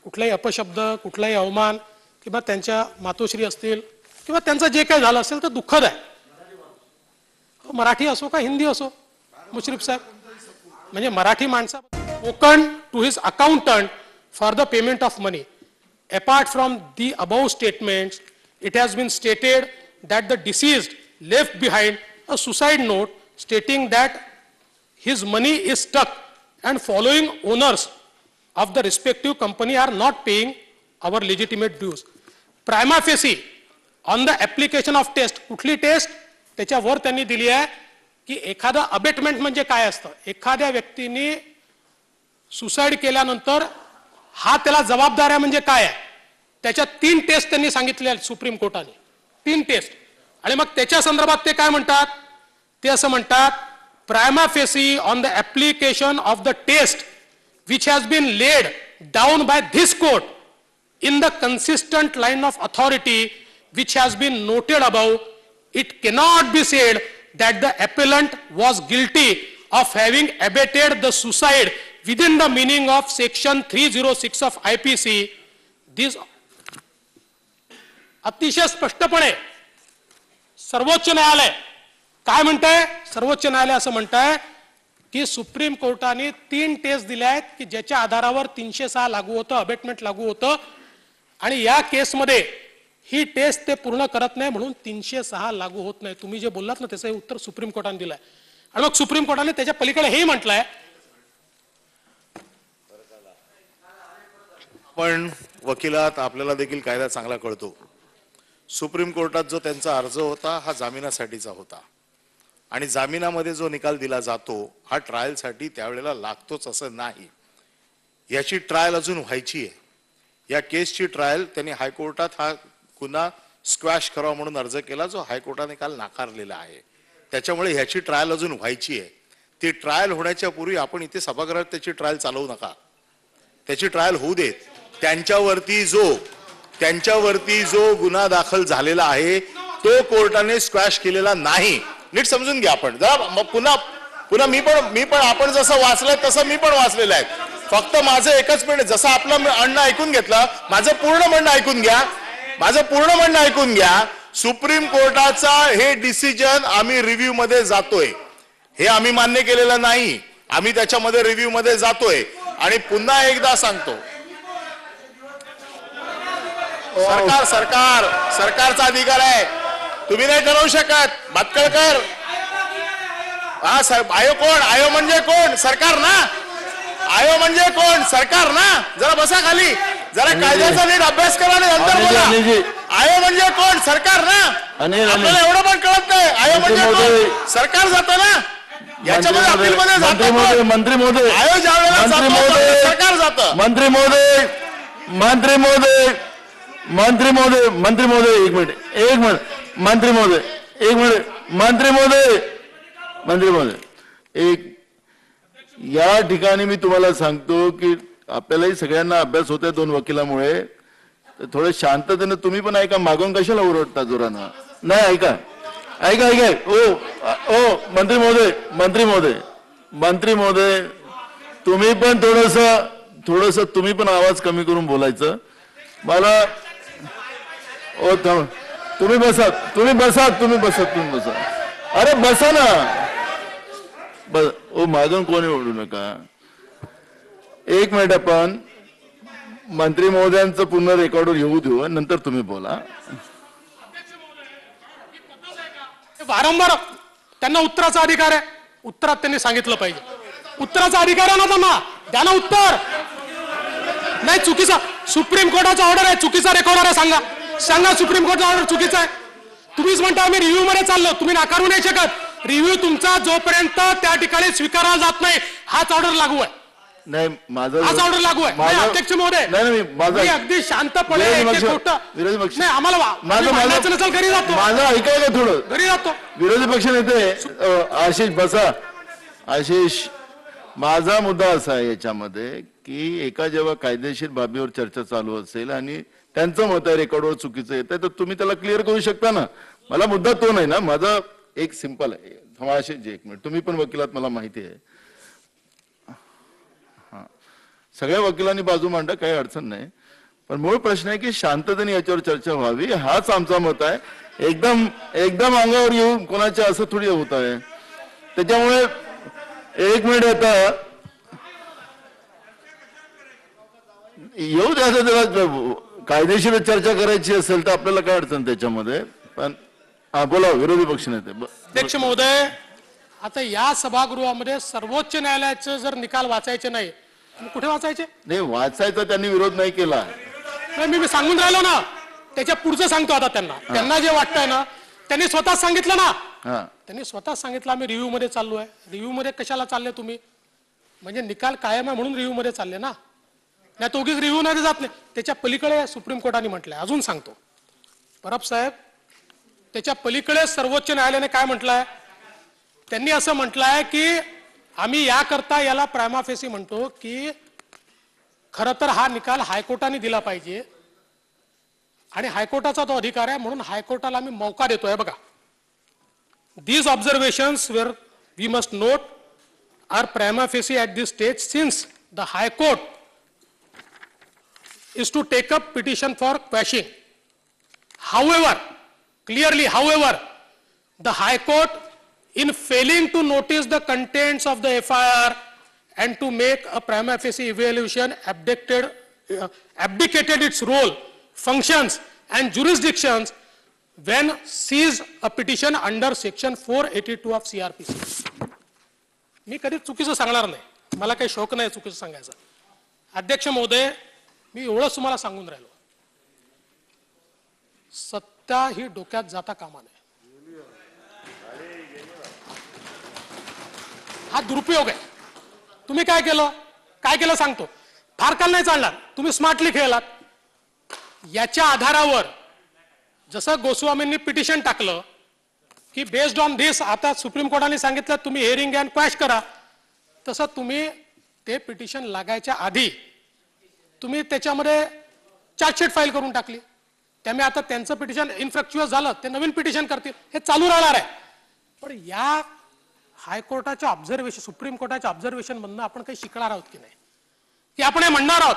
कुठलाही अपशब्द, कुठलाही अवमान किंवा त्यांच्या मातोश्री असतील किंवा त्यांचं जे काही झालं असेल तर दुःखद आहे. मराठी असो का हिंदी असो, मुश्रीफ साहेब म्हणजे मराठी माणसा spoken to his accountant for the payment of money. Apart from the above statements, it has been stated that the deceased left behind a suicide note stating that his money is stuck and following owners of the respective company are not paying our legitimate dues. Prima facie on the application of test, कुठली taste त्याच्यावर त्यांनी दिली आहे की एखादा abetment म्हणजे काय असतं. एखाद्या व्यक्तीने सुसाइड केल्यानंतर हा त्याला जबाबदार आहे म्हणजे काय आहे, त्याच्या 3 टेस्ट त्यांनी सांगितले आहेत सुप्रीम कोर्टाने. 3 टेस्ट. आणि मग त्याच्या संदर्भात ते काय म्हणतात, ते असं म्हणतात, prima facie on the application of the test which has been laid down by this court in the consistent line of authority which has been noted above, it cannot be said that the appellant was guilty of having abetted the suicide within the meaning of section 306 of IPC. This अतिशय स्पष्टपणे सर्वोच्च न्यायालय काय म्हणताय, सर्वोच्च न्यायालय असं म्हणताय की सुप्रीम कोर्टाने 3 टेस्ट दिल्या आहेत की ज्याच्या आधारावर 306 लागू होतं, अबेटमेंट लागू होतं. आणि या केसमध्ये ही टेस्ट ते पूर्ण करत नाही म्हणून 306 लागू होत नाही. तुम्ही जे बोललात ना त्याचं उत्तर सुप्रीम कोर्टाने दिलंय. आणि मग सुप्रीम कोर्टाने त्याच्या पलीकडे हेही म्हटलंय, पण वकिलात आपल्याला देखील कायदा चांगला कळतो. सुप्रीम कोर्टात जो त्यांचा अर्ज होता हा जामिनासाठीचा होता आणि जामिनामध्ये जो निकाल दिला जातो हा ट्रायलसाठी त्यावेळेला लागतोच असं नाही. याची ट्रायल अजून व्हायची आहे. या केसची ट्रायल त्यांनी हायकोर्टात हा गुन्हा स्क्वॅश करावा म्हणून अर्ज केला, जो हायकोर्टाने काल नाकारलेला आहे. त्याच्यामुळे ह्याची ट्रायल अजून व्हायची आहे. ती ट्रायल होण्याच्या पूर्वी आपण इथे सभागृहात त्याची ट्रायल चालवू नका. त्याची ट्रायल होऊ देत. त्यांच्यावरती जो गुन्हा दाखल झालेला आहे तो कोर्टाने स्क्वॅश केलेला नाही. नीट समजून घ्या. आपण जरा पुन्हा मी पण आपण जसं वाचलंय तसं मी पण वाचलेलं आहे. फक्त माझं एकच मिनिट, जसं आपलं म्हणणं ऐकून घेतलं, माझं पूर्ण म्हणणं ऐकून घ्या. सुप्रीम कोर्टाचा हे डिसिजन आम्ही रिव्ह्यू मध्ये जातोय, हे आम्ही मान्य केलेलं नाही. आम्ही त्याच्यामध्ये रिव्ह्यू मध्ये जातोय. आणि पुन्हा एकदा सांगतो, सरकारचा अधिकार आहे, तुम्ही नाही ठरवू शकत. बातकळकर आयो कोण? आयो म्हणजे कोण? सरकार ना. आयो म्हणजे कोण? सरकार ना. जरा बसा खाली, जरा कायद्याचा नीट अभ्यास करा आणि नंतर बोला. आयो म्हणजे कोण? सरकार ना. आपल्याला एवढं पण कळत नाही. आयो म्हणजे कोण? सरकार जातं ना. याच्यामध्ये अपीलमध्ये जातं मंत्री महोदय, आयो ज्या वेळेला जातो सरकार जातं. मंत्री महोदय, एक मिनिट, या ठिकाणी मी तुम्हाला सांगतो की आपल्यालाही सगळ्यांना अभ्यास होतोय 2 वकिलामुळे. थोडं शांततेने तुम्ही पण ऐका, मागून कशाला ओरडता जोरानं? नाही, ऐका. ओ मंत्री महोदय, तुम्ही पण थोडस तुम्ही पण आवाज कमी करून बोलायचं. मला तुम्ही बसा. अरे बसा ना. बस ओ माझून कोणी ओढू नका. एक मिनिट, आपण मंत्री महोदयांचं पुन्हा रेकॉर्डवर येऊ देऊ, नंतर तुम्ही बोला. वारंवार त्यांना उत्तराचा अधिकार आहे. उत्तरात त्यांनी सांगितलं पाहिजे. उत्तराचा अधिकार आहे ना त्यांना, द्या ना उत्तर. नाही चुकीचा सुप्रीम कोर्टाचा ऑर्डर आहे, चुकीचा रेकॉर्डर आहे. सांगा सांगा सुप्रीम कोर्टचा ऑर्डर चुकीचा आहे. तुम्हीच म्हणता आम्ही रिव्ह्यू मध्ये चाललो, तुम्ही नाकारू नाही शकत. रिव्ह्यू तुमचा जोपर्यंत त्या ठिकाणी स्वीकारला जात नाही हाच ऑर्डर लागू आहे. नाही माझं हाच ऑर्डर लागू आहे. नाही, अध्यक्ष महोदय, नाही माझं मी अगदी शांतपणे विरोधी पक्ष नाही आम्हाला मांडायचं नसेल घरी जातो. माझं ऐकाय का थोडं. घरी जातो. विरोधी पक्ष नेते आशिष बसा. आशिष, माझा मुद्दा असा आहे याच्यामध्ये की एका जेव्हा कायदेशीर बाबीवर चर्चा चालू असेल आणि त्यांचं मत आहे रेकॉर्डवर चुकीचं येत आहे, तर तुम्ही त्याला क्लिअर करू शकता ना. मला मुद्दा तो नाही ना. माझा एक सिंपल आहे. आशिष जी, एक मिनिट, तुम्ही पण वकिलात, मला माहिती आहे. हा, सगळ्या वकिलांनी बाजू मांडा, काही अडचण नाही. पण मूळ प्रश्न आहे की शांततेने याच्यावर चर्चा व्हावी, हाच आमचा मत आहे. एकदम एकदम अंगावर येऊन कोणाच्या असं थोडी होत आहे. त्याच्यामुळे एक मिनिट, आता येऊ द्या. त्याला कायदेशीर चर्चा करायची असेल तर आपल्याला काय अडचण त्याच्यामध्ये. पण हा बोला विरोधी पक्ष नेते. अध्यक्ष महोदय, आता या सभागृहामध्ये सर्वोच्च न्यायालयाचे जर निकाल वाचायचे नाही, कुठे वाचायचे? नाही, वाचायचा त्यांनी विरोध नाही केला. मी सांगून राहिलो ना, त्याच्या पुढचं सांगतो आता. त्यांना जे वाटतंय ना, त्यांनी स्वतःच सांगितलं ना. त्यांनी स्वतःच सांगितलं आम्ही रिव्ह्यू मध्ये चाललोय. रिव्ह्यू मध्ये कशाला चालले तुम्ही? म्हणजे निकाल कायम आहे म्हणून रिव्ह्यू मध्ये चालले ना. नाही तो उगीच रिव्ह्यू मध्ये जात नाही. त्याच्या पलीकडे सुप्रीम कोर्टाने म्हटलंय. अजून सांगतो परब साहेब, त्याच्या पलीकडे सर्वोच्च न्यायालयाने काय म्हटलंय? त्यांनी असं म्हटलंय की आम्ही याकरता याला प्रायमा फेसी म्हणतो की खरं तर हा निकाल हायकोर्टाने दिला पाहिजे आणि हायकोर्टाचा तो अधिकार आहे, म्हणून हायकोर्टाला आम्ही मौका देतोय. बघा, these observations where we must note are prima facie at this stage since the High Court is to take up petition for quashing. However, clearly, however, the High Court, in failing to notice the contents of the FIR and to make a prima facie evaluation, abdicated its role, functions and jurisdictions when seized a petition under section 482 of CRPC. मी कधी चुकीचं सांगणार नाही, मला काही शौक नाही चुकीचं सांगायचं. अध्यक्ष महोदय, मी एवढंच तुम्हाला सांगून राहिलो, सत्ता ही डोक्यात जाता कामा नये. हा दुरुपयोग आहे. तुम्ही काय केलं सांगतो. फार काल नाही चालणार. तुम्ही स्मार्टली खेळलात. याच्या आधारावर जसं गोस्वामींनी पिटिशन टाकलं की बेस्ड ऑन दिस आता सुप्रीम कोर्टाने सांगितलं तुम्ही हिअरिंग अँड क्वॅश करा, तसं तुम्ही ते पिटिशन लागायच्या आधी तुम्ही त्याच्यामध्ये चार्जशीट फाईल करून टाकली. त्यामुळे आता त्यांचं पिटिशन इनफ्रक्च्युअस झालं, ते नवीन पिटिशन करतील. हे चालू राहणार आहे. पण या हायकोर्टाच्या ऑब्झर्वेशन, सुप्रीम कोर्टाच्या ऑब्झर्वेशन मधनं आपण काही शिकणार आहोत की नाही, की आपण हे म्हणणार आहोत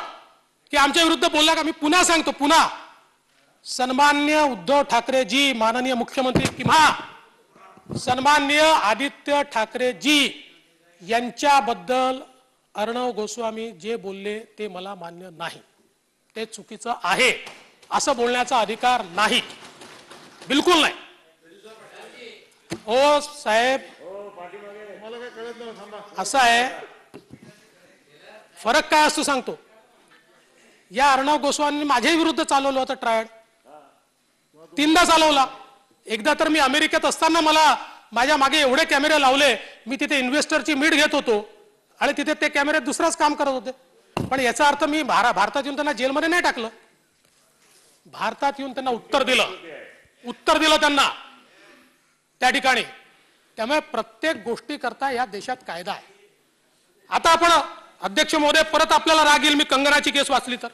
की आमच्या विरुद्ध बोलला का? मी पुन्हा सांगतो, पुन्हा सन्मान्य उद्धव ठाकरेजी, माननीय मुख्यमंत्री किंवा सन्मान्य आदित्य ठाकरेजी यांच्याबद्दल अर्णव गोस्वामी जे बोलले ते मला मान्य नाही. ते चुकीचं आहे असं बोलण्याचा अधिकार नाही, बिलकुल नाही. हो साहेब, असं आहे. फरक काय असतो सांगतो. या अर्णव गोस्वामींनी माझ्या विरुद्ध चालवलं होतं ट्रायल, 3दा चालवला. एकदा तर मी अमेरिकेत असताना मला माझ्या मागे एवढे कॅमेरे लावले, मी तिथे इन्व्हेस्टरची मीट घेत होतो आणि तिथे ते कॅमेरे दुसराच काम करत होते. पण याचा अर्थ मी भारतात येऊन त्यांना जेलमध्ये नाही टाकलं. भारतात येऊन त्यांना उत्तर दिलं त्यांना त्या ठिकाणी. त्यामुळे प्रत्येक गोष्टी करता या देशात कायदा आहे. आता आपण अध्यक्ष महोदय, परत आपल्याला राग येईल मी कंगनाची केस वाचली तर,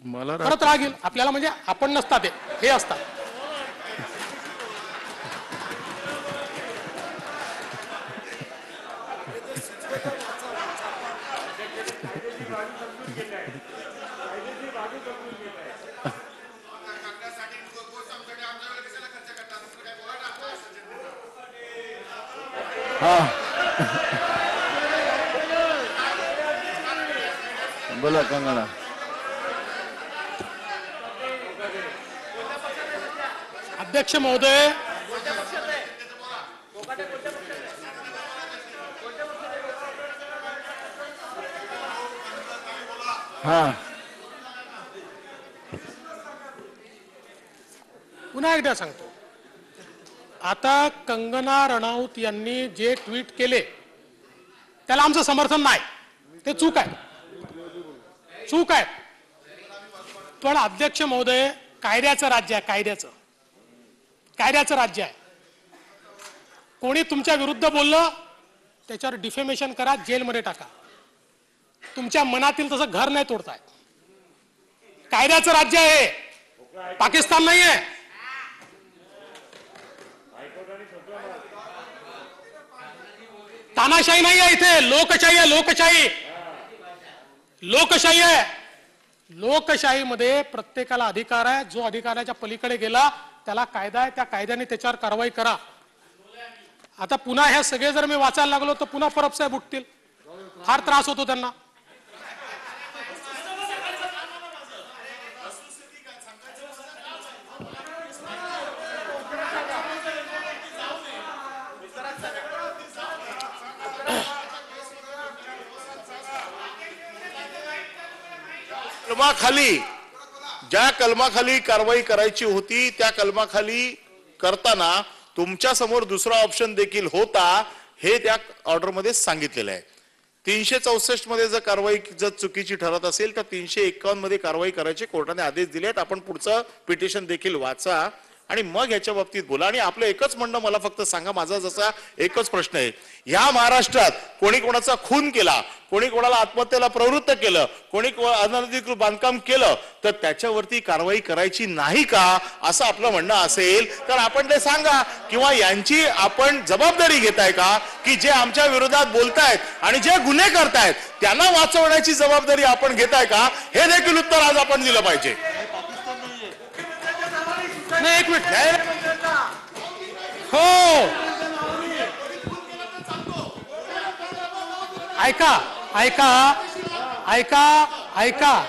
मला परत राग येईल आपल्याला. म्हणजे आपण नसतात, हे असतात. बोला कंगना. अध्यक्ष महोदय, हा पुन्हा एकदा सांगतो, आता कंगना रनौत यांनी जे ट्विट केले त्याला आमचं समर्थन नाही, ते चूक आहे, चूक आहे. पण अध्यक्ष महोदय, कायद्याचं राज्य आहे, कायद्याचं राज्य आहे. कोणी तुमच्या विरुद्ध बोललं त्याच्यावर डिफेमेशन करा, जेलमध्ये टाका. तुमच्या मनातील तसं घर नाही तोडताय. कायद्याचं राज्य आहे, पाकिस्तान नाही आहे. तानाशाही नाही आहे इथे, लोकशाही आहे, लोकशाही. लोकशाही आहे. लोकशाहीमध्ये प्रत्येकाला अधिकार आहे. जो अधिकाराच्या पलीकडे गेला त्याला कायदा आहे, त्या कायद्याने त्याच्यावर कारवाई करा. आता पुन्हा ह्या सगळे जर मी वाचायला लागलो तर पुन्हा परब साहेब उठतील, फार त्रास होतो त्यांना. कलमाखाली ज्या कलमाखाली कारवाई करायची होती त्या कलमाखाली करताना तुमच्या समोर दुसरा ऑप्शन देखील होता, हे त्या ऑर्डरमध्ये सांगितलेलं आहे. 364 मध्ये जर कारवाई जर चुकीची ठरत असेल तर 351 मध्ये कारवाई करायचे कोर्टाने आदेश दिलेत. आपण पुढचं पिटिशन देखील वाचा आणि मग याच्या बाबतीत बोला. आणि आपलं एकच म्हणणं मला फक्त सांगा, माझा जसा एकच प्रश्न आहे, या महाराष्ट्रात कोणी कोणाचा खून केला, कोणी कोणाला आत्महत्येला प्रवृत्त केलं, कोणी अनधिकृत बांधकाम केलं तर त्याच्यावरती कारवाई करायची नाही का, असं आपलं म्हणणं असेल तर आपण ते सांगा. किंवा यांची आपण जबाबदारी घेताय का की जे आमच्या विरोधात बोलतायत आणि जे गुन्हे करतायत त्यांना वाचवण्याची जबाबदारी आपण घेताय का, हे देखील उत्तर आज आपण दिलं पाहिजे. नाही, एक मिनिट. हो, ऐका ऐका ऐका ऐका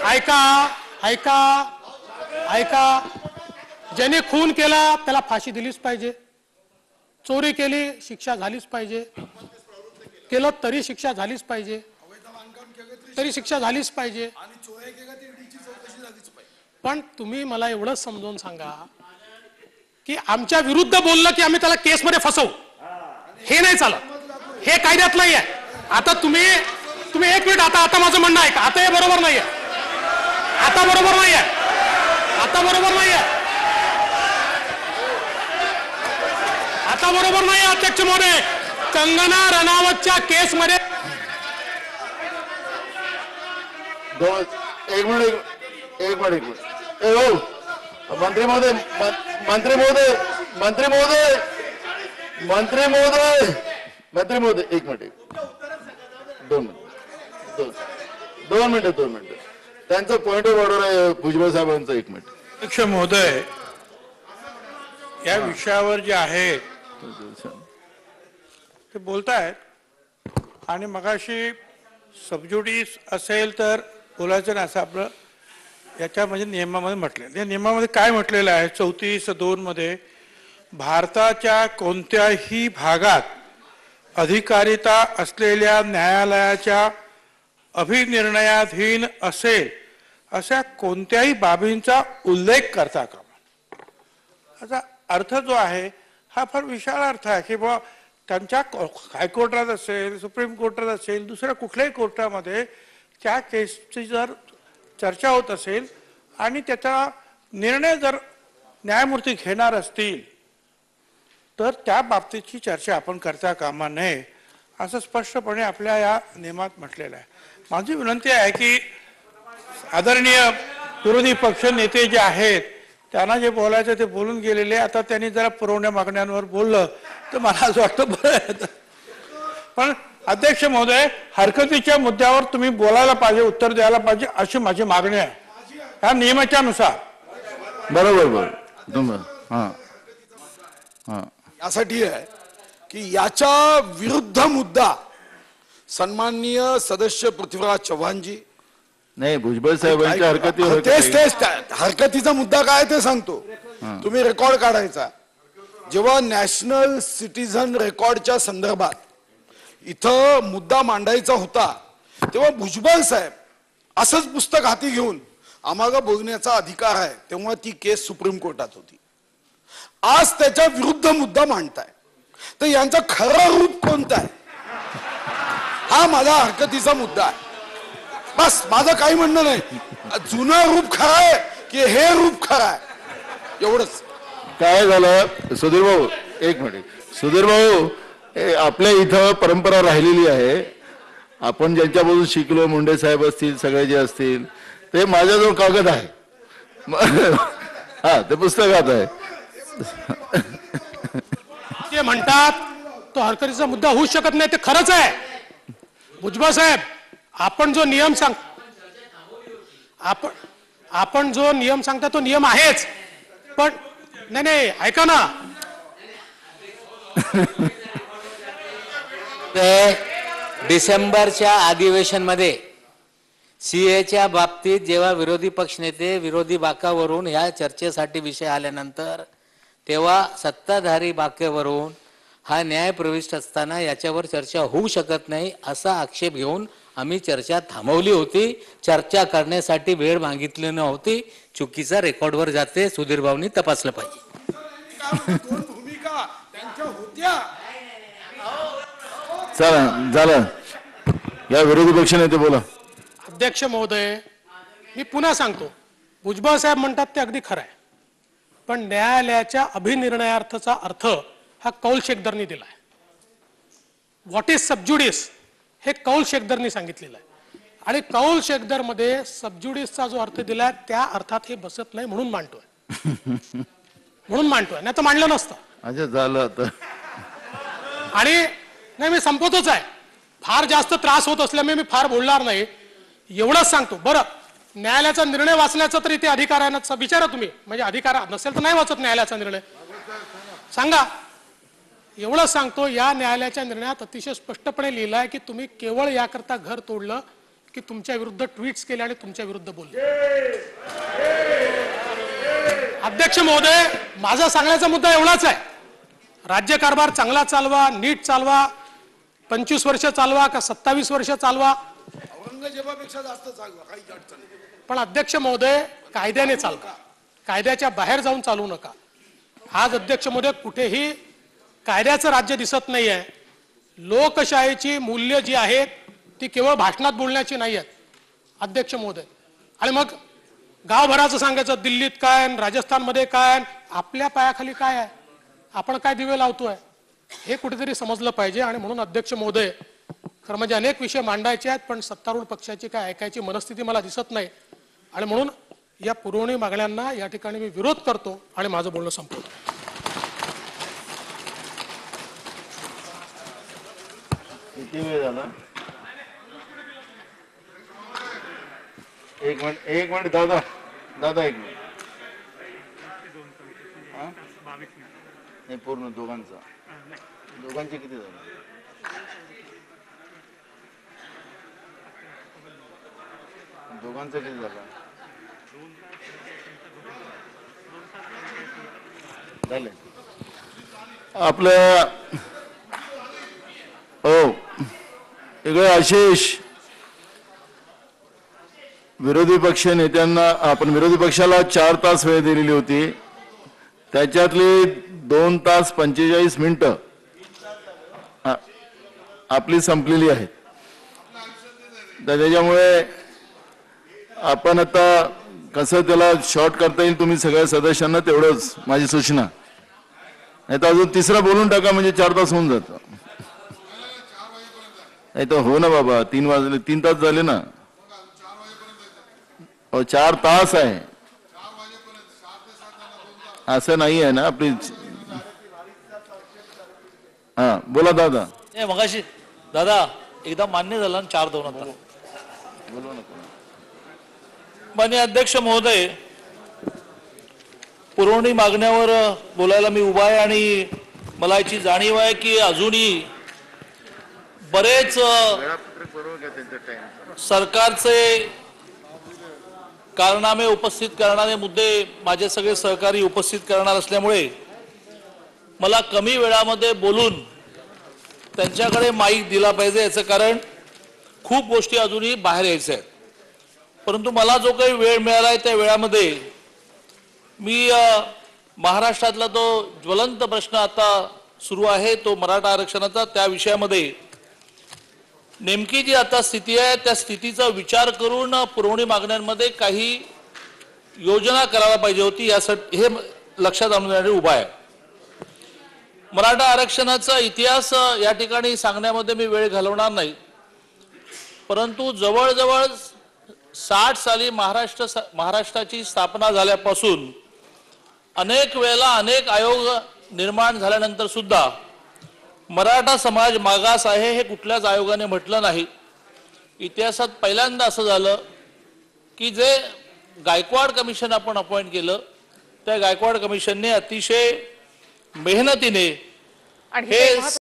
ऐका ऐका ऐका ज्याने खून केला त्याला फाशी दिलीच पाहिजे. चोरी केली शिक्षा झालीच पाहिजे. केलं तरी शिक्षा झालीच पाहिजे. तरी शिक्षा झालीच पाहिजे. पण तुम्ही मला एवढंच समजावून सांगा की आमच्या विरुद्ध बोललं की आम्ही त्याला केसमध्ये फसवू, हे नाही चालत. हे कायद्यात नाही आहे. आता तुम्ही एक मिनिट, आता माझं म्हणणं आहे का, आता हे बरोबर नाहीये, आता बरोबर नाहीये, आता बरोबर नाहीये, आता बरोबर नाही. अध्यक्ष महोदय, कंगना रनौतच्या केसमध्ये एक मिनिट ए हो मंत्री महोदय, मंत्री महोदय, मंत्री महोदय, मंत्री महोदय, मंत्री महोदय, एक मिनिट, दोन मिनिट त्यांचं पॉइंट ऑफ ऑर्डर आहे भुजबळ साहेबांचं. एक मिनिट. अध्यक्ष महोदय, या विषयावर जे आहे ते बोलतायत आणि मगाशी सबज्युडिस असेल तर बोलायचं नाही असं आपलं याच्यामध्ये नियमामध्ये म्हटलेलं. या नियमामध्ये काय म्हटलेलं आहे, 34(2) मध्ये, भारताच्या कोणत्याही भागात अधिकारिता असलेल्या न्यायालयाच्या अभिनिर्णयाधीन असेल अशा कोणत्याही बाबींचा उल्लेख करता कामा. याचा अर्थ जो आहे हा फार विशाल अर्थ आहे की बाबा त्यांच्या हायकोर्टात असेल, सुप्रीम कोर्टात असेल, दुसऱ्या कुठल्याही कोर्टामध्ये त्या केसची जर चर्चा होत असेल आणि त्याचा निर्णय जर न्यायमूर्ती घेणार असतील तर त्या बाबतीची चर्चा आपण करता कामा नये असं स्पष्टपणे आपल्या या नियमात म्हटलेलं आहे. माझी विनंती आहे की आदरणीय विरोधी पक्ष नेते जे आहेत त्यांना जे बोलायचं ते बोलून गेलेले, आता त्यांनी जरा पुरवण्या मागण्यांवर बोललं तर मला असं वाटतं बरं आहे. पण अध्यक्ष महोदय, हरकतीच्या मुद्द्यावर तुम्ही बोलायला पाहिजे, उत्तर द्यायला पाहिजे अशी माझी मागणी आहे या नियमाच्या नुसार. बरोबर. हा हा यासाठी आहे की याच्या विरुद्ध मुद्दा सन्माननीय सदस्य पृथ्वीराज चव्हाणजी नाही भुजबळ साहेबांच्या हरकतीवर तेच हरकतीचा मुद्दा काय ते सांगतो. तुम्ही रेकॉर्ड काढायचा. जेव्हा नॅशनल सिटीझन रेकॉर्डच्या संदर्भात इथं मुद्दा मांडायचा होता तेव्हा भुजबळ साहेब असंच पुस्तक हाती घेऊन आम्हाला बोलण्याचा अधिकार आहे, तेव्हा ती केस सुप्रीम कोर्टात होती. आज त्याच्या विरुद्ध मुद्दा मांडताय, तर यांचं खरं रूप कोणतं आहे हा माझा हरकतीचा मुद्दा आहे. बस माझं काही म्हणणं नाही. जुनं रूप खरं आहे की हे रूप खरं आहे एवढंच. काय झालं सुधीर भाऊ, एक मिनिट सुधीर भाऊ, आपल्या इथं परंपरा राहिलेली आहे. आपण ज्यांच्यापासून शिकलो, मुंडे साहेब असतील, सगळे जे असतील, ते माझ्याजवळ कागद आहे. हा ते पुस्तकात आहे. ते म्हणतात तो हरकतीचा मुद्दा होऊ शकत नाही, ते खरंच आहे. भुजबळ साहेब, आपण जो नियम आपण जो नियम सांगता तो नियम आहेच, पण नाही ऐका ना. डिसेंबरच्या अधिवेशनमध्ये सीएच्या बाबतीत जेव्हा विरोधी पक्षनेते विरोधी बाकावरून ह्या चर्चेसाठी विषय आल्यानंतर तेव्हा सत्ताधारी बाकेवरून हा न्याय प्रविष्ट असताना याच्यावर चर्चा होऊ शकत नाही असा आक्षेप घेऊन आम्ही चर्चा थांबवली होती. चर्चा करण्यासाठी वेळ मागितली नव्हती. चुकीचा रेकॉर्डवर जाते, सुधीर भाऊंनी तपासलं पाहिजे. दोन भूमिका त्यांच्या होत्या. चला झालं, या विरोधी पक्ष नेते बोला. अध्यक्ष महोदय, मी पुन्हा सांगतो, भुजबळ साहेब म्हणतात ते अगदी खरं आहे, पण न्यायालयाच्या अभिनिर्णयार्थाचा अर्थ हा कौल शेखदरनी दिलाय. व्हॉट इज सबज्युडिस हे कौल शेखदरनी सांगितलेलं आहे, आणि कौल शेखदर मध्ये सबज्युडिसचा जो अर्थ दिलाय त्या अर्थात हे बसत नाही म्हणून मांडतोय. नाही तर मांडलं नसतं. अच्छा झालं आता. आणि नाही, मी संपवतोच आहे. फार जास्त त्रास होत असल्यामुळे मी फार बोलणार नाही, एवढंच सांगतो. बरं, न्यायालयाचा निर्णय वाचण्याचा तरी ते अधिकार आहे ना, विचारा तुम्ही. म्हणजे अधिकार नसेल तर नाही वाचत न्यायालयाचा निर्णय, सांगा. एवढंच सांगतो, या न्यायालयाच्या निर्णयात अतिशय स्पष्टपणे लिहिलं आहे की तुम्ही केवळ याकरता घर तोडलं की तुमच्या विरुद्ध ट्विट्स केले आणि तुमच्या विरुद्ध बोलले. अध्यक्ष महोदय, माझा सांगण्याचा मुद्दा एवढाच आहे, राज्यकारभार चांगला चालवा, नीट चालवा, 25 वर्ष चालवा का 27 वर्ष चालवा, औरंगजेबापेक्षा जास्त चालवा, काही अडचण नाही. पण अध्यक्ष महोदय कायद्याने चालवा, कायद्याच्या बाहेर जाऊन चालू नका. आज अध्यक्ष महोदय कुठेही कायद्याचं राज्य दिसत नाही आहे. लोकशाहीची मूल्य जी आहेत ती केवळ भाषणात बोलण्याची नाही आहेत अध्यक्ष महोदय. आणि मग गावभराचं सांगायचं, दिल्लीत काय, राजस्थानमध्ये काय, आपल्या पायाखाली काय आहे, आपण काय दिवे लावतोय, हे कुठेतरी समजलं पाहिजे. आणि म्हणून अध्यक्ष महोदय, खरं म्हणजे अनेक विषय मांडायचे आहेत, पण सत्तारूढ पक्षाची काय ऐकायची मनस्थिती मला दिसत नाही. आणि म्हणून या पुरवणी मागण्यांना या ठिकाणी मी विरोध करतो आणि माझं बोलणं संपवतो. किती वेळ झाला? एक मिनिट दादा एक मिनिट. नाही पूर्ण दोघांचे किती झाले? दोघांचं किती झालं? झाले आपलं. हो इकडे आशिष, विरोधी पक्ष नेत्यांना आपण विरोधी पक्षाला 4 तास वेळ दिलेली होती, त्याच्यातली 2 तास 45 मिनिटं आपली संपलेली आहेत. तर त्याच्यामुळे आपण आता कसं त्याला शॉर्ट करता येईल तुम्ही सगळ्या सदस्यांना तेवढंच माझी सूचना. नाही तर अजून तिसरा बोलून टाका, म्हणजे 4 तास होऊन जातं. नाही तर हो ना बाबा, 3 वाजले, 3 तास झाले ना. 4 तास आहे, असं नाही आहे ना आपली. हा बोला दादा. मगाशी दादा एकदा मान्य झालं ना 4-2 आता. माननीय अध्यक्ष महोदय, पुरवणी मागण्यावर बोलायला मी उभा आहे आणि मला याची जाणीव आहे की अजूनही बरेच सरकारचे कारनामे उपस्थित करणारे मुद्दे माझे सगळे सहकारी उपस्थित करणार असल्यामुळे मला कमी वेळामध्ये बोलून त्यांच्याकडे माईक दिला पाहिजे याचं कारण खूप गोष्टी अजूनही बाहेर यायच्या आहेत. परंतु मला जो काही वेळ मिळाला आहे त्या वेळामध्ये मी महाराष्ट्रातला तो ज्वलंत प्रश्न आता सुरू आहे तो मराठा आरक्षणाचा, त्या विषयामध्ये नेमकी जी आता स्थिती आहे त्या स्थितीचा विचार करून पुरवणी मागण्यांमध्ये काही योजना करायला पाहिजे होती, यासाठी हे लक्षात आणून देण्यासाठी उभा आहे. मराठा आरक्षणाचा इतिहास या ठिकाणी सांगण्यामध्ये मी वेळ घालवणार नाही, परंतु जवळजवळ 60 साली महाराष्ट्राची स्थापना झाल्यापासून अनेक वेळेला अनेक आयोग निर्माण झाल्यानंतर सुद्धा मराठा समाज मागास आहे हे कुठल्याच आयोगाने म्हटलं नाही. इतिहासात पहिल्यांदा असं झालं की जे गायकवाड कमिशन आपण अपॉइंट केलं त्या गायकवाड कमिशनने अतिशय मेहनतीने आणि हे हे